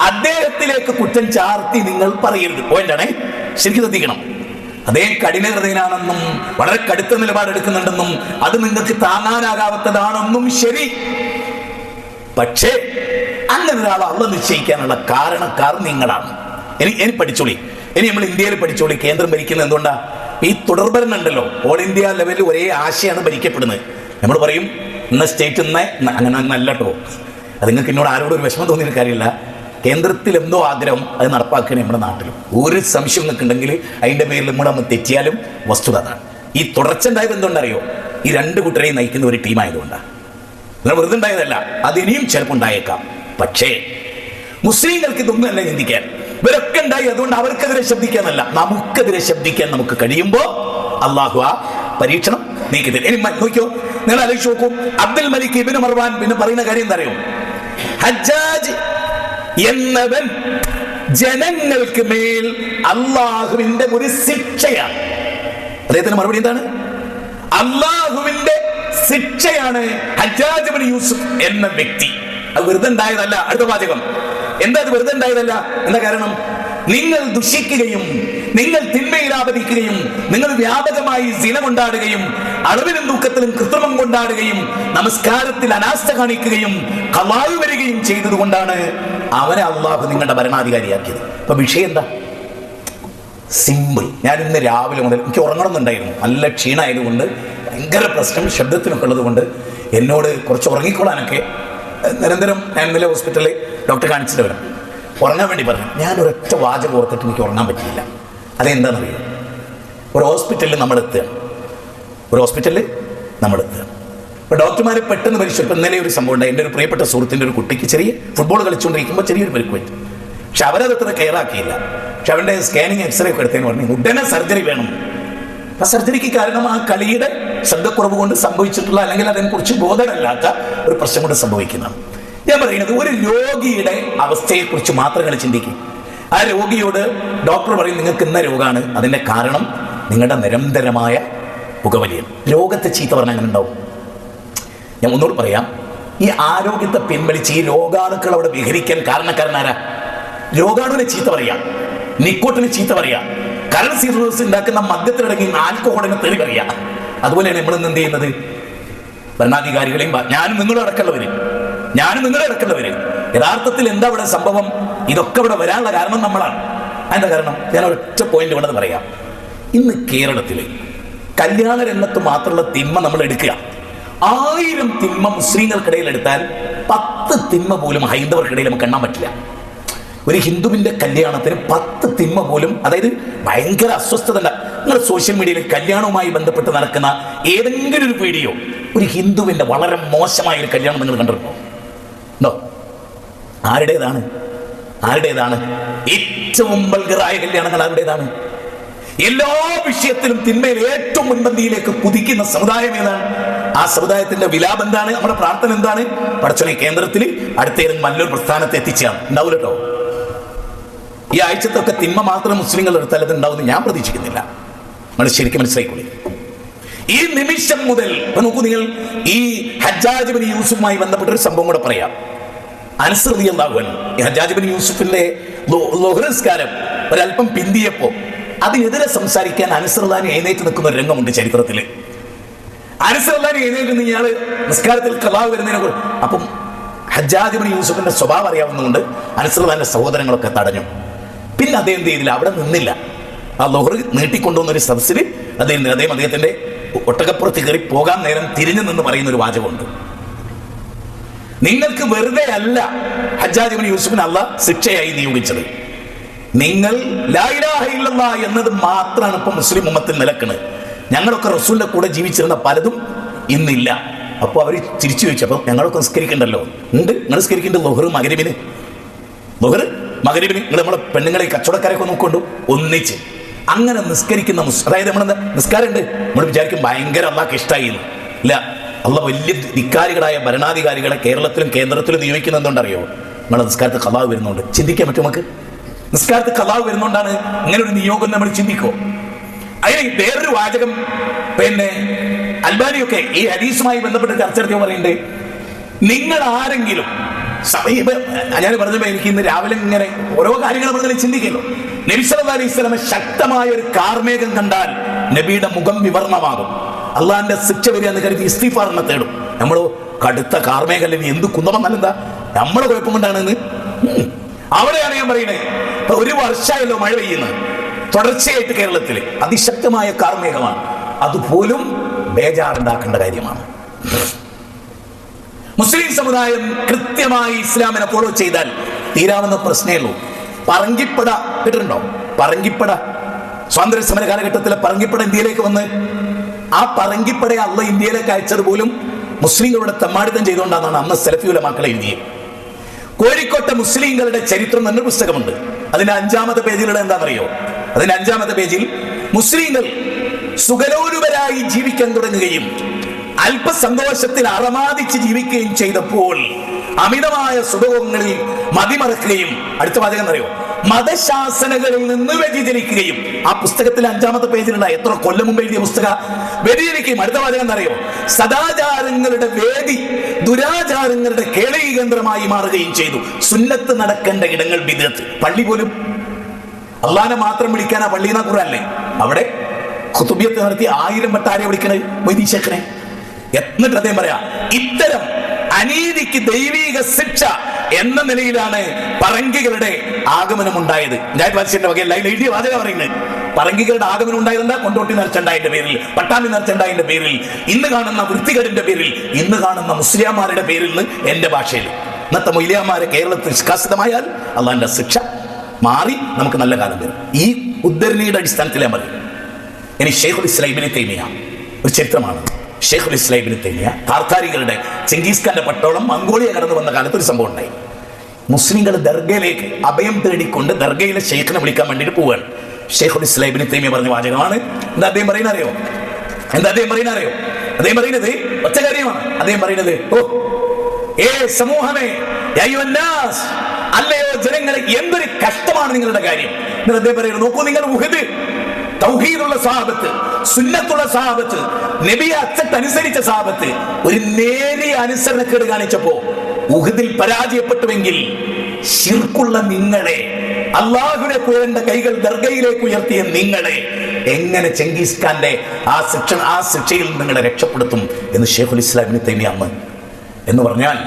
അദ്ദേഹത്തിലേക്ക് കുറ്റം ചാർത്തി നിങ്ങൾ പറയരുത്. പോയിന്റാണേ, ശരിക്കും ശ്രദ്ധിക്കണം. അദ്ദേഹം കഠിനഹൃദയനാണെന്നും വളരെ കടുത്ത നിലപാടെടുക്കുന്നുണ്ടെന്നും അത് നിങ്ങൾക്ക് താങ്ങാനാകാത്തതാണെന്നും ശരി. പക്ഷേ അങ്ങനെ ഒരാൾ അള്ളാഹ് നിശ്ചയിക്കാനുള്ള കാരണക്കാർ നിങ്ങളാണ്. ഇനി പഠിച്ചോളി, ഇനി നമ്മൾ ഇന്ത്യയിൽ പഠിച്ചോളി. കേന്ദ്രം ഭരിക്കുന്നത് എന്തുകൊണ്ടാ? ഈ തുടർഭരണം ഉണ്ടല്ലോ, ഓൾ ഇന്ത്യ ലെവലിൽ ഒരേ ആശയാണ് ഭരിക്കപ്പെടുന്നത്. നമ്മൾ പറയും ഇന്ന സ്റ്റേറ്റ് അങ്ങനെ നല്ല കേട്ടോ. അത് നിങ്ങൾക്ക് എന്നോട് ആരോടും ഒരു വിഷമം തോന്നിയ കാര്യമില്ല. കേന്ദ്രത്തിൽ എന്തോ ആഗ്രഹം അത് നടപ്പാക്കുകയാണ് നമ്മുടെ നാട്ടിലും. ഒരു സംശയം നിൽക്കുന്നുണ്ടെങ്കിൽ അതിൻ്റെ പേരിൽ നമ്മൾ തെറ്റിയാലും വസ്തുത അതാണ്. ഈ തുടർച്ച ഉണ്ടായത് എന്തുകൊണ്ടറിയോ? ഈ രണ്ട് കൂട്ടരെയും നയിക്കുന്ന ഒരു ടീമായതുകൊണ്ടാണ്. നിങ്ങൾ വെറുതെ ഉണ്ടായതല്ല, അതിനിയും ചിലപ്പോൾ ഉണ്ടായേക്കാം. പക്ഷേ മുസ്ലിങ്ങൾക്ക് ഇതൊന്നും അല്ല ചിന്തിക്കാൻ. ഇവരൊക്കെ ഉണ്ടായി, അതുകൊണ്ട് അവർക്കെതിരെ ശബ്ദിക്കാനല്ല, നമുക്കെതിരെ ശബ്ദിക്കാൻ നമുക്ക് കഴിയുമ്പോൾ അള്ളാഹു ആ പരീക്ഷണം നീക്കി തരും. ഇനി നോക്കിയോ, നിങ്ങൾ ആലോചിച്ച് നോക്കൂ. അബ്ദുൽ മലിക് ഇബ്നു മർവാൻ പിന്നെ പറയുന്ന കാര്യം എന്താ അറിയോ? ഹജ്ജാജ് എന്നവൻ ജനങ്ങൾക്ക് മേൽ അള്ളാഹുവിന്റെ ഒരു ശിക്ഷയാണ്. അദ്ദേഹത്തിന് മറുപടി എന്താണ്? അള്ളാഹുവിന്റെ ശിക്ഷയാണ് ഹജ്ജാജ് ഇബ്നു യൂസുഫ് എന്ന വ്യക്തി. അത് വെറുതെ ഉണ്ടായതല്ല. അടുത്ത വാചകം എന്താ? അത് വെറുതെ ഉണ്ടായതല്ല. എന്താ കാരണം? നിങ്ങൾ ദുഷിക്കുകയും നിങ്ങൾ തിന്മയിൽ ആപതിക്കുകയും നിങ്ങൾ വ്യാപകമായി സിന കൊണ്ടാടുകയും അളവിലും തൂക്കത്തിലും കൃത്രിമം കൊണ്ടാടുകയും നമസ്കാരത്തിൽ അനാസ്ഥ കാണിക്കുകയും ഖളാ വരികയും ചെയ്തത് കൊണ്ടാണ് അവനെ അള്ളാഹു നിങ്ങളുടെ ഭരണാധികാരിയാക്കിയത്. അപ്പൊ വിഷയം എന്താ? സിമ്പിൾ. ഞാൻ ഇന്ന് രാവിലെ മുതൽ എനിക്ക് ഉറങ്ങണമെന്നുണ്ടായിരുന്നു. നല്ല ക്ഷീണമായതുകൊണ്ട്, ഭയങ്കര പ്രശ്നം ശബ്ദത്തിനൊക്കെ ഉള്ളത് കൊണ്ട് എന്നോട് കുറച്ച് ഉറങ്ങിക്കൊള്ളാനൊക്കെ നിരന്തരം ഞാൻ ഇന്നലെ ഹോസ്പിറ്റലിൽ ഡോക്ടറെ കാണിച്ചിട്ട് വരാം, ഉറങ്ങാൻ വേണ്ടി പറഞ്ഞു. ഞാൻ ഒരൊറ്റ വാചകം ഓർത്തിട്ട് എനിക്ക് ഉറങ്ങാൻ പറ്റിയില്ല. അതെന്താണെന്നറിയോ? ഒരു ഹോസ്പിറ്റലിൽ നമ്മൾ എത്തുകയാണ്. അപ്പോൾ ഡോക്ടർമാരെ പെട്ടെന്ന് പരിശോധിക്കും. ഇന്നലെ ഒരു സംഭവം ഉണ്ടായി. എൻ്റെ ഒരു പ്രിയപ്പെട്ട സുഹൃത്തിൻ്റെ ഒരു കുട്ടിക്ക് ചെറിയ ഫുട്ബോൾ കളിച്ചുകൊണ്ടിരിക്കുമ്പോൾ ചെറിയൊരു പരിക്ക് പറ്റും. പക്ഷെ അവരത് അത്ര കെയർ ആക്കിയില്ല. പക്ഷെ അവൻ്റെ സ്കാനിങ് എക്സ്റേ ഒക്കെ എടുത്തതെന്ന് പറഞ്ഞു ഉടനെ സർജറി വേണം. ആ സർജറിക്ക് കാരണം ആ കളിയുടെ ശ്രദ്ധക്കുറവ് കൊണ്ട് സംഭവിച്ചിട്ടുള്ള, അല്ലെങ്കിൽ അതിനെക്കുറിച്ച് ബോധമില്ലാത്ത ഒരു പ്രശ്നം കൊണ്ട് സംഭവിക്കുന്നതാണ്. ഞാൻ പറയുന്നത്, ഒരു രോഗിയുടെ അവസ്ഥയെക്കുറിച്ച് മാത്രം ചിന്തിക്കും. ആ രോഗിയോട് ഡോക്ടർ പറയും നിങ്ങൾക്ക് ഇന്ന രോഗമാണ്, അതിൻ്റെ കാരണം നിങ്ങളുടെ നിരന്തരമായ പുകവലിയാണ്. രോഗത്തെ ചീത്ത പറഞ്ഞാൽ അങ്ങനെ ഉണ്ടാവും. ഞാൻ ഒന്നുകൂടി പറയാം, ഈ ആരോഗ്യത്തെ പിൻവലിച്ച് ഈ രോഗാണുക്കൾ അവിടെ വിഹരിക്കാൻ കാരണക്കാരനാരാ? രോഗാണുവിനെ ചീത്ത പറയാം, നിക്കോട്ടിനെ ചീത്ത പറയാം, കറൻസി ഉണ്ടാക്കുന്ന മദ്യത്തിലടങ്ങി ആൽക്കഹോളിനെ തെറി പറയാം. അതുപോലെയാണ് നമ്മളിന്ന് എന്ത് ചെയ്യുന്നത്? ഭരണാധികാരികളെയും ഞാനും നിങ്ങളെ അടക്കമുള്ളവര് യഥാർത്ഥത്തിൽ എന്താ ഇവിടെ സംഭവം? ഇതൊക്കെ ഇവിടെ വരാനുള്ള കാരണം നമ്മളാണ്. അതിന്റെ കാരണം ഞാൻ ഒറ്റ പോയിന്റ് വേണ്ടത് പറയാം. ഇന്ന് കേരളത്തിൽ കല്യാണ രംഗത്ത് മാത്രമുള്ള തിന്മ നമ്മൾ എടുക്കുക. 1000 തിന്മ മുസ്ലിങ്ങൾക്കിടയിൽ എടുത്താൽ 10 തിന്മ പോലും ഹൈന്ദവർക്കിടയിൽ നമുക്ക് എണ്ണാൻ പറ്റില്ല. ഒരു ഹിന്ദുവിന്റെ കല്യാണത്തിന് 10 തിന്മ പോലും, അതായത് ഭയങ്കര അസ്വസ്ഥത. നിങ്ങൾ സോഷ്യൽ മീഡിയയിൽ കല്യാണവുമായി ബന്ധപ്പെട്ട് നടക്കുന്ന ഏതെങ്കിലും ഒരു വീഡിയോ, ഒരു ഹിന്ദുവിന്റെ വളരെ മോശമായ ഒരു കല്യാണം നിങ്ങൾ കണ്ടിട്ടുണ്ടോ? ഉണ്ടോ? ആരുടേതാണ്? ഏറ്റവും വൾഗറായ കല്യാണങ്ങൾ ആരുടേതാണ്? എല്ലാ വിഷയത്തിലും തിന്മയിൽ ഏറ്റവും മുൻപന്തിയിലേക്ക് കുതിക്കുന്ന സമുദായം ഏതാണ്? ആ സമുദായത്തിന്റെ വിലാപം എന്താണ്? നമ്മുടെ പ്രാർത്ഥന എന്താണ്? പടച്ചോനെ കേന്ദ്രത്തിൽ അടുത്തേതെങ്കിലും നല്ലൊരു പ്രസ്ഥാനത്തെ എത്തിച്ചാണ്. ഉണ്ടാവില്ല കേട്ടോ. ഈ ആഴ്ചത്തൊക്കെ തിന്മ മാത്രം മുസ്ലിങ്ങൾ എടുത്താൽ അത് ഉണ്ടാവുമെന്ന് ഞാൻ പ്രതീക്ഷിക്കുന്നില്ല. നമ്മൾ ശരിക്കും മനസ്സിലായിക്കൊള്ളി. ഈ നിമിഷം മുതൽ നോക്കൂ, നിങ്ങൾ ഈ ഹജ്ജാജ് ഇബ്നു യൂസുഫുമായി ബന്ധപ്പെട്ട ഒരു സംഭവം കൂടെ പറയാം. അനസ് റളിയല്ലാഹു അൻഹു ഈ ഹജ്ജാജ് ഇബ്നു യൂസുഫിന്റെ ളുഹ്ർ നിസ്കാരം ഒരല്പം പിന്തിയപ്പോ അതിനെതിരെ സംസാരിക്കാൻ അനസ് റളിയല്ലാഹു അൻഹു എഴുന്നേറ്റ് നിൽക്കുന്ന ഒരു രംഗമുണ്ട് ചരിത്രത്തിൽ. അനസ് റളിയല്ലാഹു അൻഹു എഴുന്നേറ്റ് നിന്ന് ഇയാൾ നിസ്കാരത്തിൽ ഖളാ വരുന്നതിനെ, അപ്പം ഹജ്ജാജ് ഇബ്നു യൂസുഫിന്റെ സ്വഭാവം അറിയാവുന്നതുകൊണ്ട് അനസ് റളിയല്ലാഹു അൻഹുവിന്റെ സഹോദരങ്ങളൊക്കെ തടഞ്ഞു. പിന്നെ അദ്ദേഹം എന്ത് ചെയ്തില്ല, അവിടെ നിന്നില്ല. ആ ളുഹ്ർ നീട്ടിക്കൊണ്ടുവന്നൊരു സദസ്സിൽ അദ്ദേഹത്തിന്റെ ഒട്ടകപ്പുറത്ത് കയറി പോകാൻ നേരം തിരിഞ്ഞു നിന്ന് പറയുന്ന ഒരു വാചകമുണ്ട്. നിങ്ങൾക്ക് വെറുതെ അല്ല ഹജ്ജാജ് ഇബ്നു യൂസുഫിനെ അല്ലാഹ് ശിക്ഷയായി നിയോഗിച്ചത്. നിങ്ങൾ ലാ ഇലാഹ ഇല്ലല്ലാഹ് എന്നത് മാത്രമാണ് ഇപ്പൊ മുസ്ലിം ഉമ്മത്തിൽ നിലക്കുന്നത്. ഞങ്ങളൊക്കെ റസൂലിന്റെ കൂടെ ജീവിച്ചിരുന്ന പലതും ഇന്നില്ല. അപ്പോൾ അവർ തിരിച്ചു ചോദിച്ചു, അപ്പോൾ ഞങ്ങളൊക്കെ നിസ്കരിക്കണ്ടല്ലോ. ഉണ്ട്, നിങ്ങൾ നിസ്കരിക്കേണ്ടത് ളുഹ്ർ മഗ്‌രിബിന് നിങ്ങൾ നമ്മളെ പെണ്ണുങ്ങളെ കച്ചവടക്കാരെയൊക്കെ നോക്കൊണ്ടു ഒന്നിച്ച് അങ്ങനെ നിസ്കരിക്കുന്ന അതായത് നമ്മളെന്താ നിസ്കാരം ഉണ്ട്, നമ്മൾ വിചാരിക്കും ഭയങ്കര അള്ളാഹ്ക്ക് ഇഷ്ടമായി. ഇല്ല, അള്ളാഹ് വലിയ ധിക്കാരികളായ ഭരണാധികാരികളെ കേരളത്തിലും കേന്ദ്രത്തിലും നിയോഗിക്കുന്നത് എന്തുകൊണ്ടറിയോ? നമ്മളെ നിസ്കാരത്ത് ഖളാ വരുന്നുണ്ട്. ചിന്തിക്കാൻ പറ്റും നമുക്ക്? നിസ്കാരത്ത് ഖളാ വരുന്നോണ്ടാണ് ഇങ്ങനെ ഒരു നിയോഗം നമ്മൾ ചിന്തിക്കോ? അതിന് വേറൊരു വാചകം പിന്നെ അൽബാനിയൊക്കെ ഈ ഹദീസുമായി ബന്ധപ്പെട്ട് ചർച്ച നടത്തിയോ പറയുന്നുണ്ട്. നിങ്ങൾ ആരെങ്കിലും ഞാൻ പറഞ്ഞപ്പോ എനിക്ക് ഇന്ന് രാവിലെ ഇങ്ങനെ ഓരോ കാര്യങ്ങൾ പറഞ്ഞാൽ ചിന്തിക്കല്ലോ. നബി സല്ലല്ലാഹു അലൈഹി വസല്ലം ശക്തമായ ഒരു കാർമേഘം കണ്ടാൽ നബിയുടെ മുഖം വിവർണമാകും. അള്ളാഹിന്റെ ശിക്ഷ വരിക എന്ന് കരുതി ഇസ്തിഗ്ഫാറിനെ തേടും. നമ്മളോ കടുത്ത കാർമേഘം എന്ത് കുന്തമം നല്ലെന്താ നമ്മളെ കുഴപ്പം കൊണ്ടാണെന്ന് അവിടെയാണ് ഞാൻ പറയുന്നത്. ഇപ്പൊ 1 വർഷമായല്ലോ മഴ പെയ്യുന്നത് തുടർച്ചയായിട്ട് കേരളത്തിൽ അതിശക്തമായ കാർമേഘമാണ്. അതുപോലും ബേജാറുണ്ടാക്കേണ്ട കാര്യമാണ്. മുസ്ലിം സമുദായം കൃത്യമായി ഇസ്ലാമിനെ ഫോളോ ചെയ്താൽ തീരാവുന്ന പ്രശ്നമേ ഉള്ളൂ. പറങ്കിപ്പട കേട്ടിട്ടുണ്ടോ? പറങ്കിപ്പട സ്വാതന്ത്ര്യ സമര കാലഘട്ടത്തിലെ പറങ്കിപ്പട ഇന്ത്യയിലേക്ക് വന്ന് ആ പറങ്കിപ്പടയെ അള്ളാഹ് ഇന്ത്യയിലേക്ക് അയച്ചത് പോലും മുസ്ലിങ്ങളുടെ തെമ്മാടിത്തം ചെയ്തുകൊണ്ടാണ് അന്ന് സലഫി ഉലമാക്കൾ എഴുതിയത്. കോഴിക്കോട്ടെ മുസ്ലിങ്ങളുടെ ചരിത്രം എന്നൊരു പുസ്തകമുണ്ട്. അതിന്റെ 5-ാമത്തെ പേജിലുള്ള എന്താണെന്നറിയോ? അതിന്റെ 5-ാമത്തെ പേജിൽ മുസ്ലിങ്ങൾ സുഖലോലുപരായി ജീവിക്കാൻ തുടങ്ങുകയും അല്പസന്തോഷത്തിൽ അറമാദിച്ച് ജീവിക്കുകയും ചെയ്തപ്പോൾ അമിതമായ സുഖങ്ങളിൽ മതിമറക്കുകയും, അടുത്ത വാചകം എന്നറിയോ, മതശാസനകളിൽ നിന്ന് വ്യതിചലിക്കുകയും. ആ പുസ്തകത്തിൽ 5-ാമത്തെ പേജിലുള്ള എത്ര കൊല്ലം മുമ്പ് എഴുതിയ പുസ്തക, വ്യതിചലിക്കുകയും. അടുത്ത വാചകം എന്നറിയോ, സദാചാരങ്ങളുടെ വേദി ദുരാചാരങ്ങളുടെ കേളീകേന്ദ്രമായി മാറുകയും ചെയ്തു. സുന്നത്ത് നടക്കേണ്ട ഇടങ്ങൾ ബിദ്അത്ത്. പള്ളി പോലും അള്ളാനെ മാത്രം വിളിക്കാനാ പള്ളിയെന്നാ ഖുർആനിലെ. അവിടെ ഖുതുബിയത്ത് നടത്തി 1000 വട്ടം ആരെ വിളിക്കണേ? മൊയ്തീൻ ശേഖനെ. എന്നിട്ട് അദ്ദേഹം പറയാ, ഇത്തരം അനീതിക്ക് ദൈവിക ശിക്ഷ എന്ന നിലയിലാണ് പറങ്കികളുടെ ആഗമനം ഉണ്ടായത്. വകയല്ല എഴുതിയ വാചക പറയുന്നത്. പറങ്കികളുടെ ആഗമനം ഉണ്ടായതെന്താ? കൊണ്ടോട്ടി നേർച്ചണ്ടായതിന്റെ പേരിൽ, പട്ടാമ്പി നേർച്ചണ്ടായതിന്റെ പേരിൽ, ഇന്ന് കാണുന്ന വൃത്തികേടിന്റെ പേരിൽ, ഇന്ന് കാണുന്ന മുസ്ലിംമാരുടെ പേരിൽ നിന്ന് എന്റെ ഭാഷയിൽ. ഇന്നത്തെ മൊയ്ലിയാമാരെ കേരളത്തിൽ നിഷ്കാസിതമായാൽ അള്ളാന്റെ ശിക്ഷ മാറി നമുക്ക് നല്ല കാലം വരും. ഈ ഉദ്ധരണിയുടെ അടിസ്ഥാനത്തിലേ പറയും. ഇനി ഷെയ്ഖുൽ ഇസ്ലാം ഇബ്നു തൈമിയ ഒരു ചരിത്രമാണ്. ഷെയ്ഖുൽ ഇസ്ലാം ഇബ്നു തൈമിയ താർത്താരികളുടെ ചെങ്കീസ് ഖാന്റെ പട്ടോളം മംഗോളിയ കടന്നു വന്ന കാലത്ത് ഒരു സംഭവം ഉണ്ടായി. മുസ്ലിങ്ങൾ ദർഗയിലേക്ക് അഭയം തേടിക്കൊണ്ട് ദർഗയിലെ ഷെയ്ഖിനെ വിളിക്കാൻ വേണ്ടിയിട്ട് പോവുകയാണ്. ഷെയ്ഖുൽ ഇസ്ലാം ഇബ്നു തൈമിയ പറഞ്ഞ വാചകമാണ്. എന്താ അദ്ദേഹം പറയുന്നത് അറിയോ? അദ്ദേഹം പറയുന്നത് ഒറ്റ കാര്യമാണ്. അദ്ദേഹം പറയുന്നത്, ഓ ഏ സമൂഹമേ, അല്ലയോ ജനങ്ങളെ, എന്തൊരു കഷ്ടമാണ് നിങ്ങളുടെ കാര്യം. അദ്ദേഹം പറയുന്നത്, നോക്കൂ, നിങ്ങൾ ഉഹദ് തൗഹീദുള്ള സഹാബത്ത്, സുന്നത്തുള്ള സഹാബത്ത്, നബിയെ അച്ചട്ടനുസരിച്ച സഹാബത്ത് ഒരു നേരിയ അനുസരണക്കേട് കാണിച്ചപ്പോ ഉഹദിൽ പരാജയപ്പെട്ടുവെങ്കിൽ ശിർക്കുള്ള നിങ്ങളെ, അള്ളാഹുവിനെ ഉയരേണ്ട കൈകൾ ദർഗയിലേക്ക് ഉയർത്തിയ നിങ്ങളെ എങ്ങനെ ചെങ്കീസ് ഖാന്റെ ആ ശിക്ഷയിൽ നിങ്ങളെ രക്ഷപ്പെടുത്തും എന്ന് ഷെയ്ഖുൽ ഇസ്ലാം ഇബ്നു തൈമിയ അന്ന് എന്ന് പറഞ്ഞാൽ,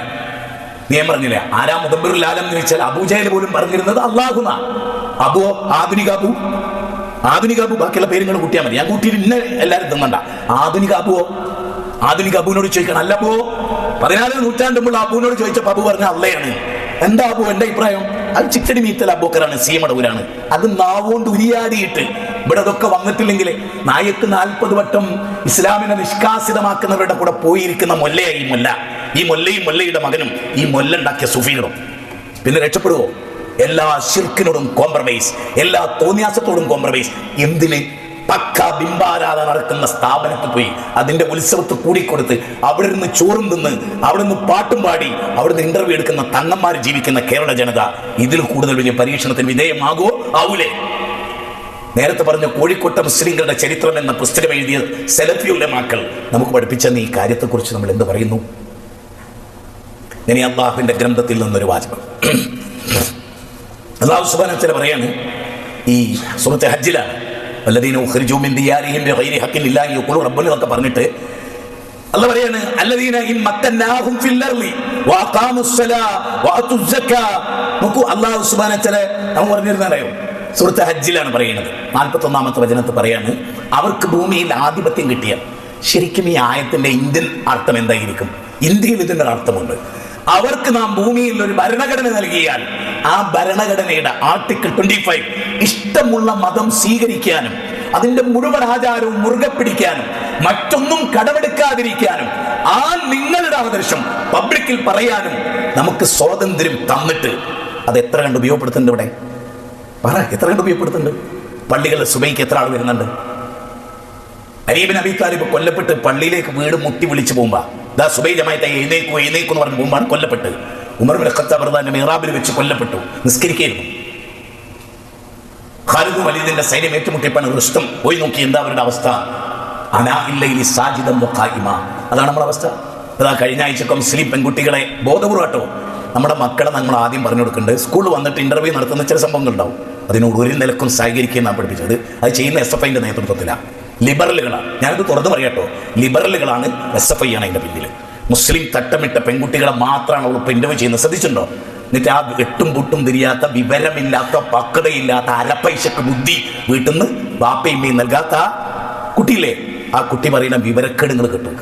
ഞാൻ പറഞ്ഞില്ലേ, ആരാ മുദബ്ബിറുൽ ആലം എന്ന് വെച്ചാൽ അബൂജഹൽ പോലും പറഞ്ഞിരുന്നത് അള്ളാഹുന. അബു ആധുനിക അബു, ബാക്കിയുള്ള പേരുകൾ കൂട്ടിയാൽ മതി. ഞാൻ കൂട്ടിയിട്ട് ഇന്ന എല്ലാവരും തിന്നണ്ട. ആധുനിക അബുവിനോട് ചോദിക്കണം. അല്ല അബു, 14 നൂറ്റാണ്ട് മുമ്പ് അബുവിനോട് ചോദിച്ചപ്പോൾ അബു പറഞ്ഞ അള്ളയാണ്. എന്താ അബു എന്റെ അഭിപ്രായം? അത് ചിക്കടി മീത്തൽ അബൂക്കറാണ്, സീമടവൂരാണ്. അത് നാവുകൊണ്ട് ഉരിയാടിയിട്ട് ഇവിടെ അതൊക്കെ വന്നിട്ടില്ലെങ്കിൽ 40 വട്ടം ഇസ്ലാമിനെ നിഷ്കാസിതമാക്കുന്നവരുടെ കൂടെ പോയിരിക്കുന്ന മൊല്ലയായി ഈ മൊല്ലയും മൊല്ലയുടെ മകനും ഈ മൊല്ല ഉണ്ടാക്കിയ സുഫികളും പിന്നെ രക്ഷപ്പെടുവോ? എല്ലാ ശിർക്കിനോടും കോംപ്രമൈസ്, എല്ലാ തോന്നിയാസത്തോടും കോംപ്രമൈസ്. എന്തിന്? പക്ക ബിംബാരാധന നടക്കുന്ന സ്ഥാപനത്തിൽ പോയി അതിന്റെ ഉത്സവത്ത് കൂടിക്കൊടുത്ത് അവിടെ നിന്ന് ചോറും തിന്ന് അവിടെ നിന്ന് പാട്ടും പാടി അവിടെ നിന്ന് ഇന്റർവ്യൂ എടുക്കുന്ന തങ്ങന്മാർ ജീവിക്കുന്ന കേരള ജനത ഇതിൽ കൂടുതൽ വലിയ പരീക്ഷണത്തിന് വിധേയമാകോ? ആവൂലേ? നേരത്തെ പറഞ്ഞ കോഴിക്കോട്ടെ മുസ്ലിങ്ങളുടെ ചരിത്രം എന്ന പുസ്തകം എഴുതിയ സലഫി ഉലമാക്കൾ നമുക്ക് പഠിപ്പിച്ചെന്ന് ഈ കാര്യത്തെക്കുറിച്ച് നമ്മൾ എന്ത് പറയുന്നു? ഇനി അള്ളാഹുവിന്റെ ഗ്രന്ഥത്തിൽ നിന്നൊരു വാചകം. അല്ലാഹു സുബ്ഹാനഹു വ തആല പറയാണ്, ഈ സൂറത്ത് ഹജ്ജിലാണ്, വല്ലദീന ഉഖ്രിജൂ മിൻ ദിയാരിഹിം ബിഗൈരി ഹഖ്ഖിൻ ഇല്ലാ യഖൂലു റബ്ബനാ എന്നൊക്കെ പറഞ്ഞിട്ട് അല്ലാഹു പറയാണ്, അല്ലദീന ഇൻ മക്കന്നാഹും ഫിൽ അർളി വഅഖാമുസ് സലാ വഅതുസ് സക്കാ. നോക്കൂ, അല്ലാഹു സുബ്ഹാനഹു വ തആല നമ്മൾ പറഞ്ഞിരുന്നറിയോ, സൂറത്ത് ഹജ്ജിലാണ് പറയുന്നത്. 41-ാമത്തെ വചനത്തിൽ പറയാണ്, അവർക്ക് ഭൂമിയിൽ ആധിപത്യം കിട്ടിയ. ശരിക്കും ഈ ആയത്തിന്റെ ഇന്ത്യൻ അർത്ഥം എന്തായിരിക്കും? ഇന്ത്യയിൽ ഇതിന്റെ അർത്ഥമുണ്ട്. അവർക്ക് നാം ഭൂമിയിൽ ഒരു ഭരണഘടന നൽകിയാൽ ആ ഭരണഘടനയുടെ ആർട്ടിക്കിൾ 25 ഇഷ്ടമുള്ള മതം സ്വീകരിക്കാനും അതിന്റെ മുഴുവൻ ആചാരവും മുറുകെ പിടിക്കാനും മറ്റൊന്നും കടമെടുക്കാതിരിക്കാനും ആ നിങ്ങളുടെ ആദർശം പബ്ലിക്കിൽ പറയാനും നമുക്ക് സ്വാതന്ത്ര്യം തന്നിട്ട് അത് എത്ര കണ്ട് ഉപയോഗപ്പെടുത്തുന്നുണ്ട്? ഇവിടെ പറ, എത്ര കണ്ട് ഉപയോഗപ്പെടുത്തുന്നുണ്ട്? പള്ളികളിൽ സുബൈക്ക് എത്ര ആൾ വരുന്നുണ്ട്? അലി ഇബ്നു അബീ താലിബ് കൊല്ലപ്പെട്ട് പള്ളിയിലേക്ക് വീട് മുട്ടി വിളിച്ചു പോകുമ്പോ ദാ സുബൈ ജമാഅത്തെ എഴുന്നേക്കൂ എന്ന് പറഞ്ഞ് പോകുമ്പോൾ കൊല്ലപ്പെട്ട്. ഉമർ ഇബ്നു ഖത്താബ് റളിയല്ലാഹു മിഹ്റാബിൽ വെച്ച് കൊല്ലപ്പെട്ടു, നിസ്കരിക്കായിരുന്നു. ഖാലിദ് വലീദിന്റെ സൈന്യം ഏറ്റുമുട്ടിയപ്പോൾ റുസ്തം പോയി നോക്കി, എന്താ അവരുടെ അവസ്ഥ? അനാ ഇല്ലൈലി സാജിദൻ വഖായിമ. അതാണ് നമ്മുടെ അവസ്ഥ. അതാ കഴിഞ്ഞ ആഴ്ച മുസ്ലിം പെൺകുട്ടികളെ ബോധപൂർവ്വട്ടോ നമ്മുടെ മക്കളെ നമ്മൾ ആദ്യം പറഞ്ഞു കൊടുക്കേണ്ടത്, സ്കൂളിൽ വന്നിട്ട് ഇന്റർവ്യൂ നടത്തുന്ന ചില സംഭവങ്ങൾ ഉണ്ടാവും, അതിനോട് ഒരു നിലക്കും സഹകരിക്കുകയെന്നാണ് പഠിപ്പിച്ചത്. അത് ചെയ്യുന്ന SFIന്റെ നേതൃത്വത്തിലാണ്. ലിബറലുകളാണ്, ഞാനിത് തുറന്നു പറയാട്ടോ, ലിബറലുകളാണ്, SFI ആണ് അതിന്റെ പിന്നിൽ. മുസ്ലിം തട്ടമിട്ട പെൺകുട്ടികളെ മാത്രമാണ് അവൾ ഇപ്പം ഇന്റർവ്യൂ ചെയ്യുന്നത്. ശ്രദ്ധിച്ചിട്ടുണ്ടോ? എന്നിട്ട് ആ എട്ടും പൊട്ടും തിരിയാത്ത, വിവരമില്ലാത്ത, പക്വതയില്ലാത്ത, അരപ്പൈസക്ക് ബുദ്ധി വീട്ടിൽ നിന്ന് ബാപ്പയും നൽകാത്ത കുട്ടിയില്ലേ, ആ കുട്ടി പറയുന്ന വിവരക്കേടുകൾ കിട്ടുക,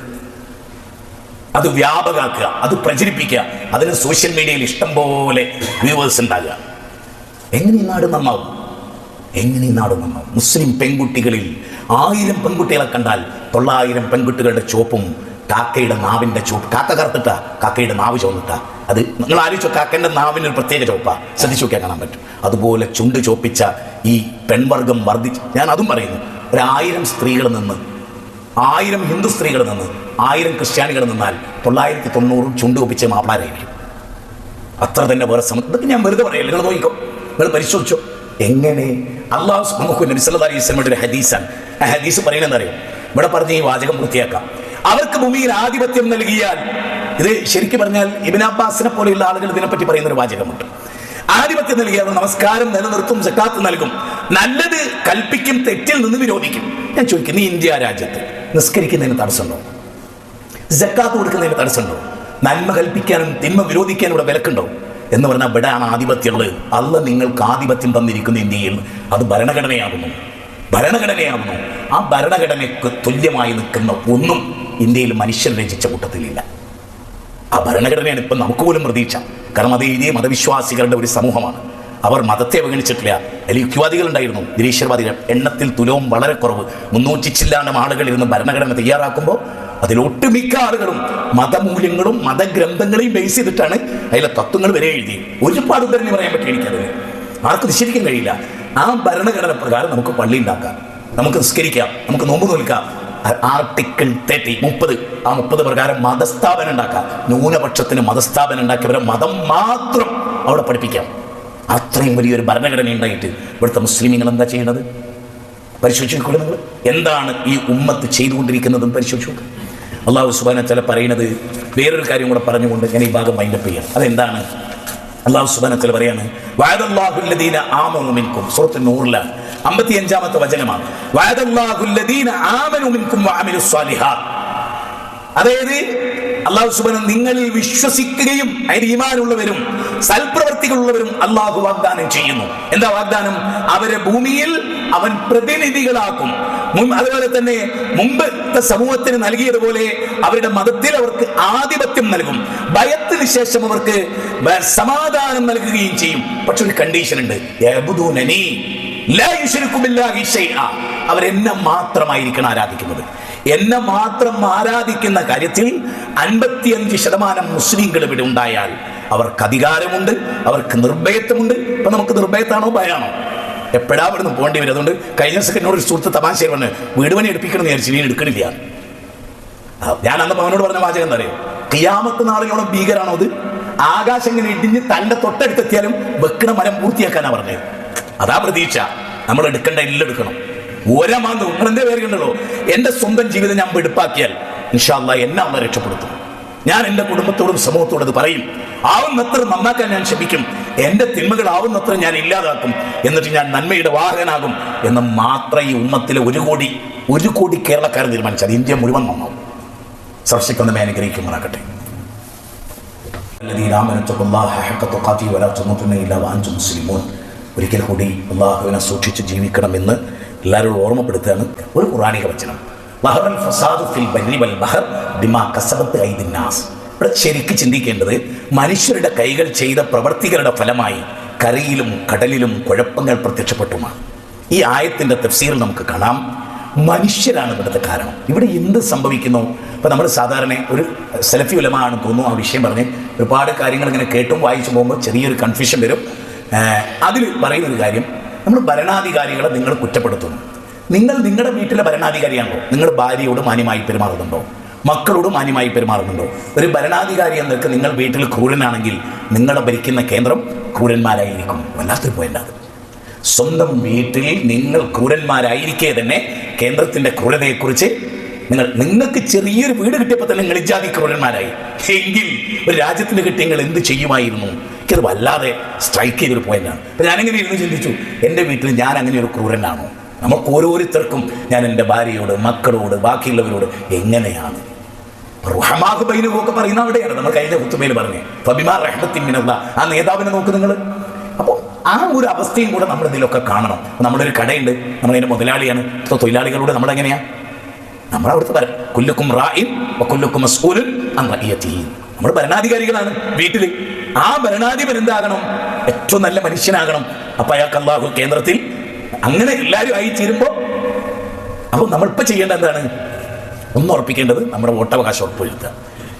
അത് വ്യാപകാക്കുക, അത് പ്രചരിപ്പിക്കുക, അതിന് സോഷ്യൽ മീഡിയയിൽ ഇഷ്ടം പോലെ വ്യൂവേഴ്സ് ഉണ്ടാകുക. എങ്ങനെ ഈ നാട് നന്നാവും? മുസ്ലിം പെൺകുട്ടികളിൽ 1000 പെൺകുട്ടികളെ കണ്ടാൽ 900 പെൺകുട്ടികളുടെ ചോപ്പും കാക്കയുടെ നാവിൻ്റെ ചോപ്പ്. കാക്ക കറുത്തിട്ടാ, കാക്കയുടെ നാവ് ചുവന്നിട്ടാ. അത് നിങ്ങൾ ആലോചിച്ചോ, കാക്കൻ്റെ നാവിന് ഒരു പ്രത്യേക ചോപ്പാ, ശ്രദ്ധിച്ചു നോക്കിയാൽ കാണാൻ പറ്റും. അതുപോലെ ചുണ്ട് ചോപ്പിച്ച ഈ പെൺവർഗം വർദ്ധിച്ച്, ഞാൻ അതും പറയുന്നു, 1000 സ്ത്രീകൾ നിന്ന്, 1000 ഹിന്ദു സ്ത്രീകൾ നിന്ന്, 1000 ക്രിസ്ത്യാനികൾ നിന്നാൽ 990 ചുണ്ട് ഒപ്പിച്ച് മാപ്പിളാരായിരിക്കും. അത്ര തന്നെ വേറെ ഇതൊക്കെ ഞാൻ വെറുതെ പറയല്ല, നിങ്ങൾ നോക്കിക്കോ, നിങ്ങൾ പരിശോധിച്ചോ. എങ്ങനെ അള്ളാഹു നബി സല്ലല്ലാഹു അലൈഹി വസല്ലമയുടെ ഒരു ഹദീസാണ്. ആ ഹദീസ് പറയുന്നത് അറിയാം, ഇവിടെ പറഞ്ഞ ഈ വാചകം പൂർത്തിയാക്കാം. അവർക്ക് ഭൂമിയിൽ ആധിപത്യം നൽകിയാൽ, ഇത് ശരിക്കും പറഞ്ഞാൽ ഇബ്നു അബ്ബാസിനെ പോലെയുള്ള ആളുകൾ ഇതിനെപ്പറ്റി പറയുന്ന ഒരു വാചകമുണ്ട്. ആധിപത്യം നൽകിയാൽ നമസ്കാരം നിലനിർത്തും, സക്കാത്ത് നൽകും, നല്ലത് കൽപ്പിക്കും, തെറ്റിൽ നിന്ന് വിരോധിക്കും. ഞാൻ ചോദിക്കും, നീ ഇന്ത്യ രാജ്യത്ത് നിസ്കരിക്കുന്നതിന് തടസ്സമുണ്ടോ? സക്കാത്ത് കൊടുക്കുന്നതിന് തടസ്സമുണ്ടോ? നന്മ കൽപ്പിക്കാനും തിന്മ വിരോധിക്കാനും ഇവിടെ വിലക്കുണ്ടോ എന്ന് പറഞ്ഞാൽ ഇവിടെയാണ് ആധിപത്യമുള്ളത്. അല്ല നിങ്ങൾക്ക് ആധിപത്യം തന്നിരിക്കുന്ന ഇന്ത്യയിൽ അത് ഭരണഘടനയാകുന്നു. ആ ഭരണഘടനയ്ക്ക് തുല്യമായി നിൽക്കുന്ന ഒന്നും ഇന്ത്യയിൽ മനുഷ്യൻ രചിച്ച കൂട്ടത്തിലില്ല. ആ ഭരണഘടനയാണ് ഇപ്പം നമുക്ക് പോലും പ്രതീക്ഷ. കാരണം അത് എഴുതിയ മതവിശ്വാസികളുടെ ഒരു സമൂഹമാണ്. അവർ മതത്തെ അവഗണിച്ചിട്ടില്ല. അതിൽ യുക്തിവാദികളുണ്ടായിരുന്നു, നിരീശ്വരവാദികൾ. എണ്ണത്തിൽ തുലവും വളരെ കുറവ്, 300 ചില്ലാനം ആളുകൾ ഇരുന്ന് ഭരണഘടന തയ്യാറാക്കുമ്പോൾ അതിലൊട്ടുമിക്ക ആളുകളും മതമൂല്യങ്ങളും മതഗ്രന്ഥങ്ങളെയും ബേസ് ചെയ്തിട്ടാണ് അതിലെ തത്വങ്ങൾ വരെ എഴുതി. ഒരുപാട് ഉദാഹരണം പറയാൻ പറ്റും എനിക്കതിന്, ആർക്കും നിശ്ചയിക്കാൻ കഴിയില്ല. ആ ഭരണഘടന പ്രകാരം നമുക്ക് പള്ളി ഉണ്ടാക്കാം, നമുക്ക് നിസ്കരിക്കാം, നമുക്ക് നോമ്പ് നോൽക്കാം. ആർട്ടിക്കിൾ 30 ആ 30 പ്രകാരം മതസ്ഥാപനം ഉണ്ടാക്കാം. ന്യൂനപക്ഷത്തിന് മതസ്ഥാപനം ഉണ്ടാക്കിയവരെ മതം മാത്രം അവിടെ പഠിപ്പിക്കാം. അത്രയും വലിയൊരു ഭരണഘടന ഉണ്ടായിട്ട് ഇവിടുത്തെ മുസ്ലിമീങ്ങൾ എന്താ ചെയ്യുന്നത്? പരിശോധിച്ചു നിങ്ങൾ എന്താണ് ഈ ഉമ്മത്ത് ചെയ്തുകൊണ്ടിരിക്കുന്നതെന്ന് പരിശോധിച്ചു. അള്ളാഹു സുബ്ഹാനഹു വ തആല പറയുന്നത് വേറൊരു കാര്യം കൂടെ പറഞ്ഞുകൊണ്ട് ഞാൻ ഈ ഭാഗം വൈൻഡപ്പ് ചെയ്യാം. അതെന്താണ്? അള്ളാഹു സുബ്ഹാനഹു വ തആല പറയാണ്, വഅദല്ലാഹുല്ലദീന ആമനൂ മിൻകും, സൂറത്തുൻ നൂറിലാണ് 55-ാമത്തെ വചനമാണ്. വഅദല്ലാഹുല്ലദീന ആമനൂ മിൻകും വഅമിലുസ് സ്വാലിഹാത്ത്. അതായത് അള്ളാഹു സുബ്ഹാനഹു നിങ്ങളിൽ വിശ്വസിക്കുകയും അതിന് ഈമാനുള്ളവരും സൽപ്രവർത്തികളുള്ളവരും അള്ളാഹു വാഗ്ദാനം ചെയ്യുന്നു. എന്താ വാഗ്ദാനം? അവരെ ഭൂമിയിൽ അവൻ പ്രതിനിധികളാക്കും. അതുപോലെ തന്നെ മുമ്പത്തെ സമൂഹത്തിന് നൽകിയതുപോലെ അവരുടെ മതത്തിൽ അവർക്ക് ആധിപത്യം നൽകും. ഭയത്തിന് ശേഷം അവർക്ക് സമാധാനം നൽകുകയും ചെയ്യും. പക്ഷെ ഒരു കണ്ടീഷൻ ഉണ്ട്, യഅ്ബുദൂനനി ലാ യുശ്രികു ബില്ലാഹി ശൈഅ. അവരെന്നെ മാത്രമായിരിക്കണം ആരാധിക്കുന്നത്. എന്നെ മാത്രം ആരാധിക്കുന്ന കാര്യത്തിൽ 55% മുസ്ലിങ്ങൾ ഇവിടെ ഉണ്ടായാൽ അവർക്ക് അധികാരമുണ്ട്, അവർക്ക് നിർഭയത്വമുണ്ട്. ഇപ്പൊ നമുക്ക് നിർഭയത്താണോ ഭയാണോ? എപ്പോഴാ ഇവിടെ നിന്ന് പോകേണ്ടി വരും. അതുകൊണ്ട് കഴിഞ്ഞ ദിവസം എന്നോട് ഒരു സുഹൃത്ത് തമാശ പറഞ്ഞ് വീട് പണി എടുപ്പിക്കണം എന്ന് വിചാരിച്ചു, നീ എടുക്കണില്ല. ഞാൻ അന്ന് അവനോട് പറഞ്ഞ വാചകം എന്താ അറിയോ? ഖിയാമത്ത് നാളിനോളം ഭീകരാണോ അത്? ആകാശം ഇങ്ങനെ ഇടിഞ്ഞ് തന്റെ തൊട്ടടുത്തെത്തിയാലും വെക്കണ മരം പൂർത്തിയാക്കാനാ പറഞ്ഞത്. അതാ പ്രതീക്ഷ. നമ്മൾ എടുക്കേണ്ട എല്ലാം എടുക്കണം. ഓരമാന്ന് നിങ്ങളെന്തേ പേരുണ്ടല്ലോ. എന്റെ സ്വന്തം ജീവിതം ഞാൻ വെടുപ്പാക്കിയാൽ ഇൻഷാ അല്ലാഹ് എന്നെ അള്ളാഹ് രക്ഷപ്പെടുത്തും. ഞാൻ എൻ്റെ കുടുംബത്തോടും സമൂഹത്തോടും അത് പറയും. ആവുന്നത്ര നന്നാക്കാൻ ഞാൻ ശ്രമിക്കും. എൻ്റെ തിന്മകൾ ആവുന്നത്ര ഞാൻ ഇല്ലാതാക്കും. എന്നിട്ട് ഞാൻ നന്മയുടെ വാഹകനാകും എന്ന് മാത്രം ഈ ഉമ്മത്തിലെ 1 കോടി കേരളക്കാർ തീരുമാനിച്ചാൽ ഇന്ത്യ മുഴുവൻ നന്നാവും. സർവശക്തനെ അനുഗ്രഹിക്കുമാറാകട്ടെ. ഒരിക്കൽ കൂടി അള്ളാഹുവിനെ സൂക്ഷിച്ച് ജീവിക്കണമെന്ന് എല്ലാവരോടും ഓർമ്മപ്പെടുത്തുകയാണ്. ഒരു ഖുർആനിക വചനം, ഇവിടെ ശരിക്ക് ചിന്തിക്കേണ്ടത് മനുഷ്യരുടെ കൈകൾ ചെയ്ത പ്രവർത്തികളുടെ ഫലമായി കരയിലും കടലിലും കുഴപ്പങ്ങൾ പ്രത്യക്ഷപ്പെട്ടുമാണ്. ഈ ആയത്തിന്റെ തഫ്സീറിൽ നമുക്ക് കാണാം, മനുഷ്യരാണ് ഇവിടുത്തെ കാരണം. ഇവിടെ എന്ത് സംഭവിക്കുന്നു? ഇപ്പം നമ്മൾ സാധാരണ ഒരു സലഫി ഉലമാണെന്ന് തോന്നുന്നു ആ വിഷയം പറഞ്ഞ് ഒരുപാട് കാര്യങ്ങൾ ഇങ്ങനെ കേട്ടും വായിച്ചു പോകുമ്പോൾ ചെറിയൊരു കൺഫ്യൂഷൻ വരും. അതിൽ പറയുന്നൊരു കാര്യം, നമ്മൾ ഭരണാധികാരികളെ നിങ്ങൾ കുറ്റപ്പെടുത്തുന്നു. നിങ്ങൾ നിങ്ങളുടെ വീട്ടിലെ ഭരണാധികാരിയാണോ? നിങ്ങൾ ഭാര്യയോട് മാന്യമായി പെരുമാറുന്നുണ്ടോ? മക്കളോട് മാന്യമായി പെരുമാറുന്നുണ്ടോ? ഒരു ഭരണാധികാരി എന്നൊക്കെ നിങ്ങൾ വീട്ടിൽ ക്രൂരനാണെങ്കിൽ നിങ്ങളെ ഭരിക്കുന്ന കേന്ദ്രം ക്രൂരന്മാരായിരിക്കും. വല്ലാത്തൊരു പോയിന്റ് അത്. സ്വന്തം വീട്ടിൽ നിങ്ങൾ ക്രൂരന്മാരായിരിക്കെ തന്നെ കേന്ദ്രത്തിന്റെ ക്രൂരതയെക്കുറിച്ച് നിങ്ങൾക്ക് ചെറിയൊരു വീട് കിട്ടിയപ്പോൾ തന്നെ നിങ്ങൾ ഇജാതി ക്രൂരന്മാരായി എങ്കിൽ ഒരു രാജ്യത്തിന് കിട്ടി നിങ്ങൾ എന്ത് ചെയ്യുമായിരുന്നു? എനിക്കത് വല്ലാതെ സ്ട്രൈക്ക് ചെയ്തൊരു പോയിന്റാണ്. അപ്പം ഞാനെങ്ങനെ ഇരുന്ന് ചിന്തിച്ചു, എൻ്റെ വീട്ടിൽ ഞാൻ അങ്ങനെ ഒരു ക്രൂരനാണോ? നമുക്ക് ഓരോരുത്തർക്കും ഞാൻ എൻ്റെ ഭാര്യയോട് മക്കളോട് ബാക്കിയുള്ളവരോട് എങ്ങനെയാണ്? റുഹമാഹു ബൈനഹുമൊക്കെ പറയുന്ന അവിടെയാണ് നമ്മൾ കഴിഞ്ഞ ഖുതുബയിൽ പറഞ്ഞത്. ഫബിമാ റഹ്മത്തിൻ മിനല്ലാഹ്, ആ നേതാവിനെ നോക്ക് നിങ്ങൾ. അപ്പോൾ ആ ഒരു അവസ്ഥയും കൂടെ നമ്മൾ ഇതിലൊക്കെ കാണണം. നമ്മളൊരു കടയുണ്ട്, നമ്മളതിൻ്റെ മുതലാളിയാണ്. തൊഴിലാളികളോട് നമ്മളെങ്ങനെയാണ്? നമ്മളവിടുത്തെ കുല്ലുക്കും റാഇൻ വകുല്ലുക്കും മസ്ഊലുൻ അൻ റഇയതിഹി. നമ്മൾ ഭരണാധികാരികളാണ് വീട്ടിൽ. ആ ഭരണാധിപൻ എന്താകണം? ഏറ്റവും നല്ല മനുഷ്യനാകണം. അപ്പം അയാൾക്ക് അല്ലാഹു കേന്ദ്രത്തിൽ അങ്ങനെ എല്ലാവരും ആയി ചേരുമ്പോൾ അപ്പോൾ നമ്മളിപ്പോൾ ചെയ്യേണ്ടത് എന്താണ്? ഒന്ന് ഉറപ്പിക്കേണ്ടത് നമ്മുടെ വോട്ടവകാശം ഉറപ്പുവരുത്തുക.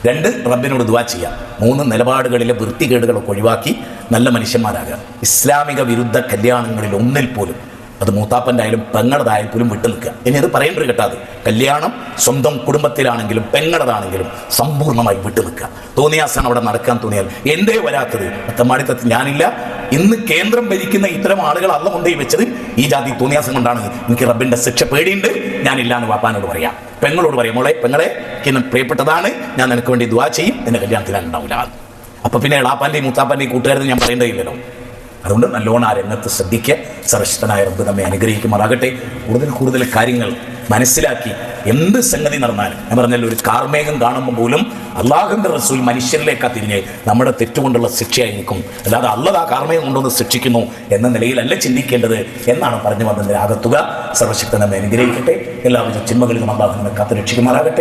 2, റബ്ബിനോട് ദുആ ചെയ്യുക. 3, നിലപാടുകളിലെ വൃത്തികേടുകളൊക്കെ ഒഴിവാക്കി നല്ല മനുഷ്യന്മാരാകുക. ഇസ്ലാമിക വിരുദ്ധ കല്യാണങ്ങളിൽ ഒന്നിൽ പോലും, അത് മൂത്താപ്പൻ്റെ ആയാലും പെങ്ങളതായാലും പോലും വിട്ടു നിൽക്കുക. ഇനി അത് പറയേണ്ടത് കേട്ടാത്, കല്യാണം സ്വന്തം കുടുംബത്തിലാണെങ്കിലും പെങ്ങളതാണെങ്കിലും സമ്പൂർണ്ണമായി വിട്ടു നിൽക്കുക. തോന്നിയാസാണ് അവിടെ നടക്കാൻ തോന്നിയാൽ എന്തേ വരാത്തത്? അത്തമാടിത്തത്തിൽ ഞാനില്ല. ഇന്ന് കേന്ദ്രം ഭരിക്കുന്ന ഇത്തരം ആളുകൾ അള്ള കൊണ്ടുപോയി വെച്ചത് ഈ ജാതി തോന്നിയാസം കൊണ്ടാണ്. എനിക്ക് റബ്ബിന്റെ ശിക്ഷ പേടിയുണ്ട്, ഞാനില്ല എന്ന് വാപ്പാനോട് പറയാം, പെങ്ങളോട് പറയാം, മോളെ പെങ്ങളെ എനിക്ക് പ്രിയപ്പെട്ടതാണ്, ഞാൻ നിനക്ക് വേണ്ടി ദുആ ചെയ്യും, എന്റെ കല്യാണത്തിൽ ഞാൻ ഉണ്ടാവില്ല. അപ്പൊ പിന്നെ എളാപ്പാന്റെയും മൂത്താപ്പാന്റെയും കൂട്ടുകാരെന്ന് ഞാൻ പറയേണ്ടതില്ലല്ലോ. അതുകൊണ്ട് നല്ലോണം ആ രംഗത്ത് ശ്രദ്ധിക്കുക. സർവശക്തനായ റബ്ബ് നമ്മെ അനുഗ്രഹിക്കുമാറാകട്ടെ. കൂടുതൽ കാര്യങ്ങൾ മനസ്സിലാക്കി എന്ത് സംഗതി നടന്നാലും, ഞാൻ പറഞ്ഞല്ലോ, ഒരു കാർമേഘം കാണുമ്പോൾ പോലും അള്ളാഹുവിന്റെ റസൂൽ മനുഷ്യരിലേക്കാ തിരിഞ്ഞ് നമ്മുടെ തെറ്റുകൊണ്ടുള്ള ശിക്ഷയായിരിക്കും, അല്ലാതെ അള്ളാഹ് ആ കാർമേഘം കൊണ്ടൊന്ന് ശിക്ഷിക്കുന്നു എന്ന നിലയിലല്ല ചിന്തിക്കേണ്ടത് എന്നാണ് പറഞ്ഞു വന്നതിന്റെ ആകത്തുക. സർവശക്തൻ നമ്മെ അനുഗ്രഹിക്കട്ടെ. എല്ലാവിധ ചിന്മകളിലും അള്ളാഹു നമ്മെ കാത്തു രക്ഷിക്കുമാറാകട്ടെ.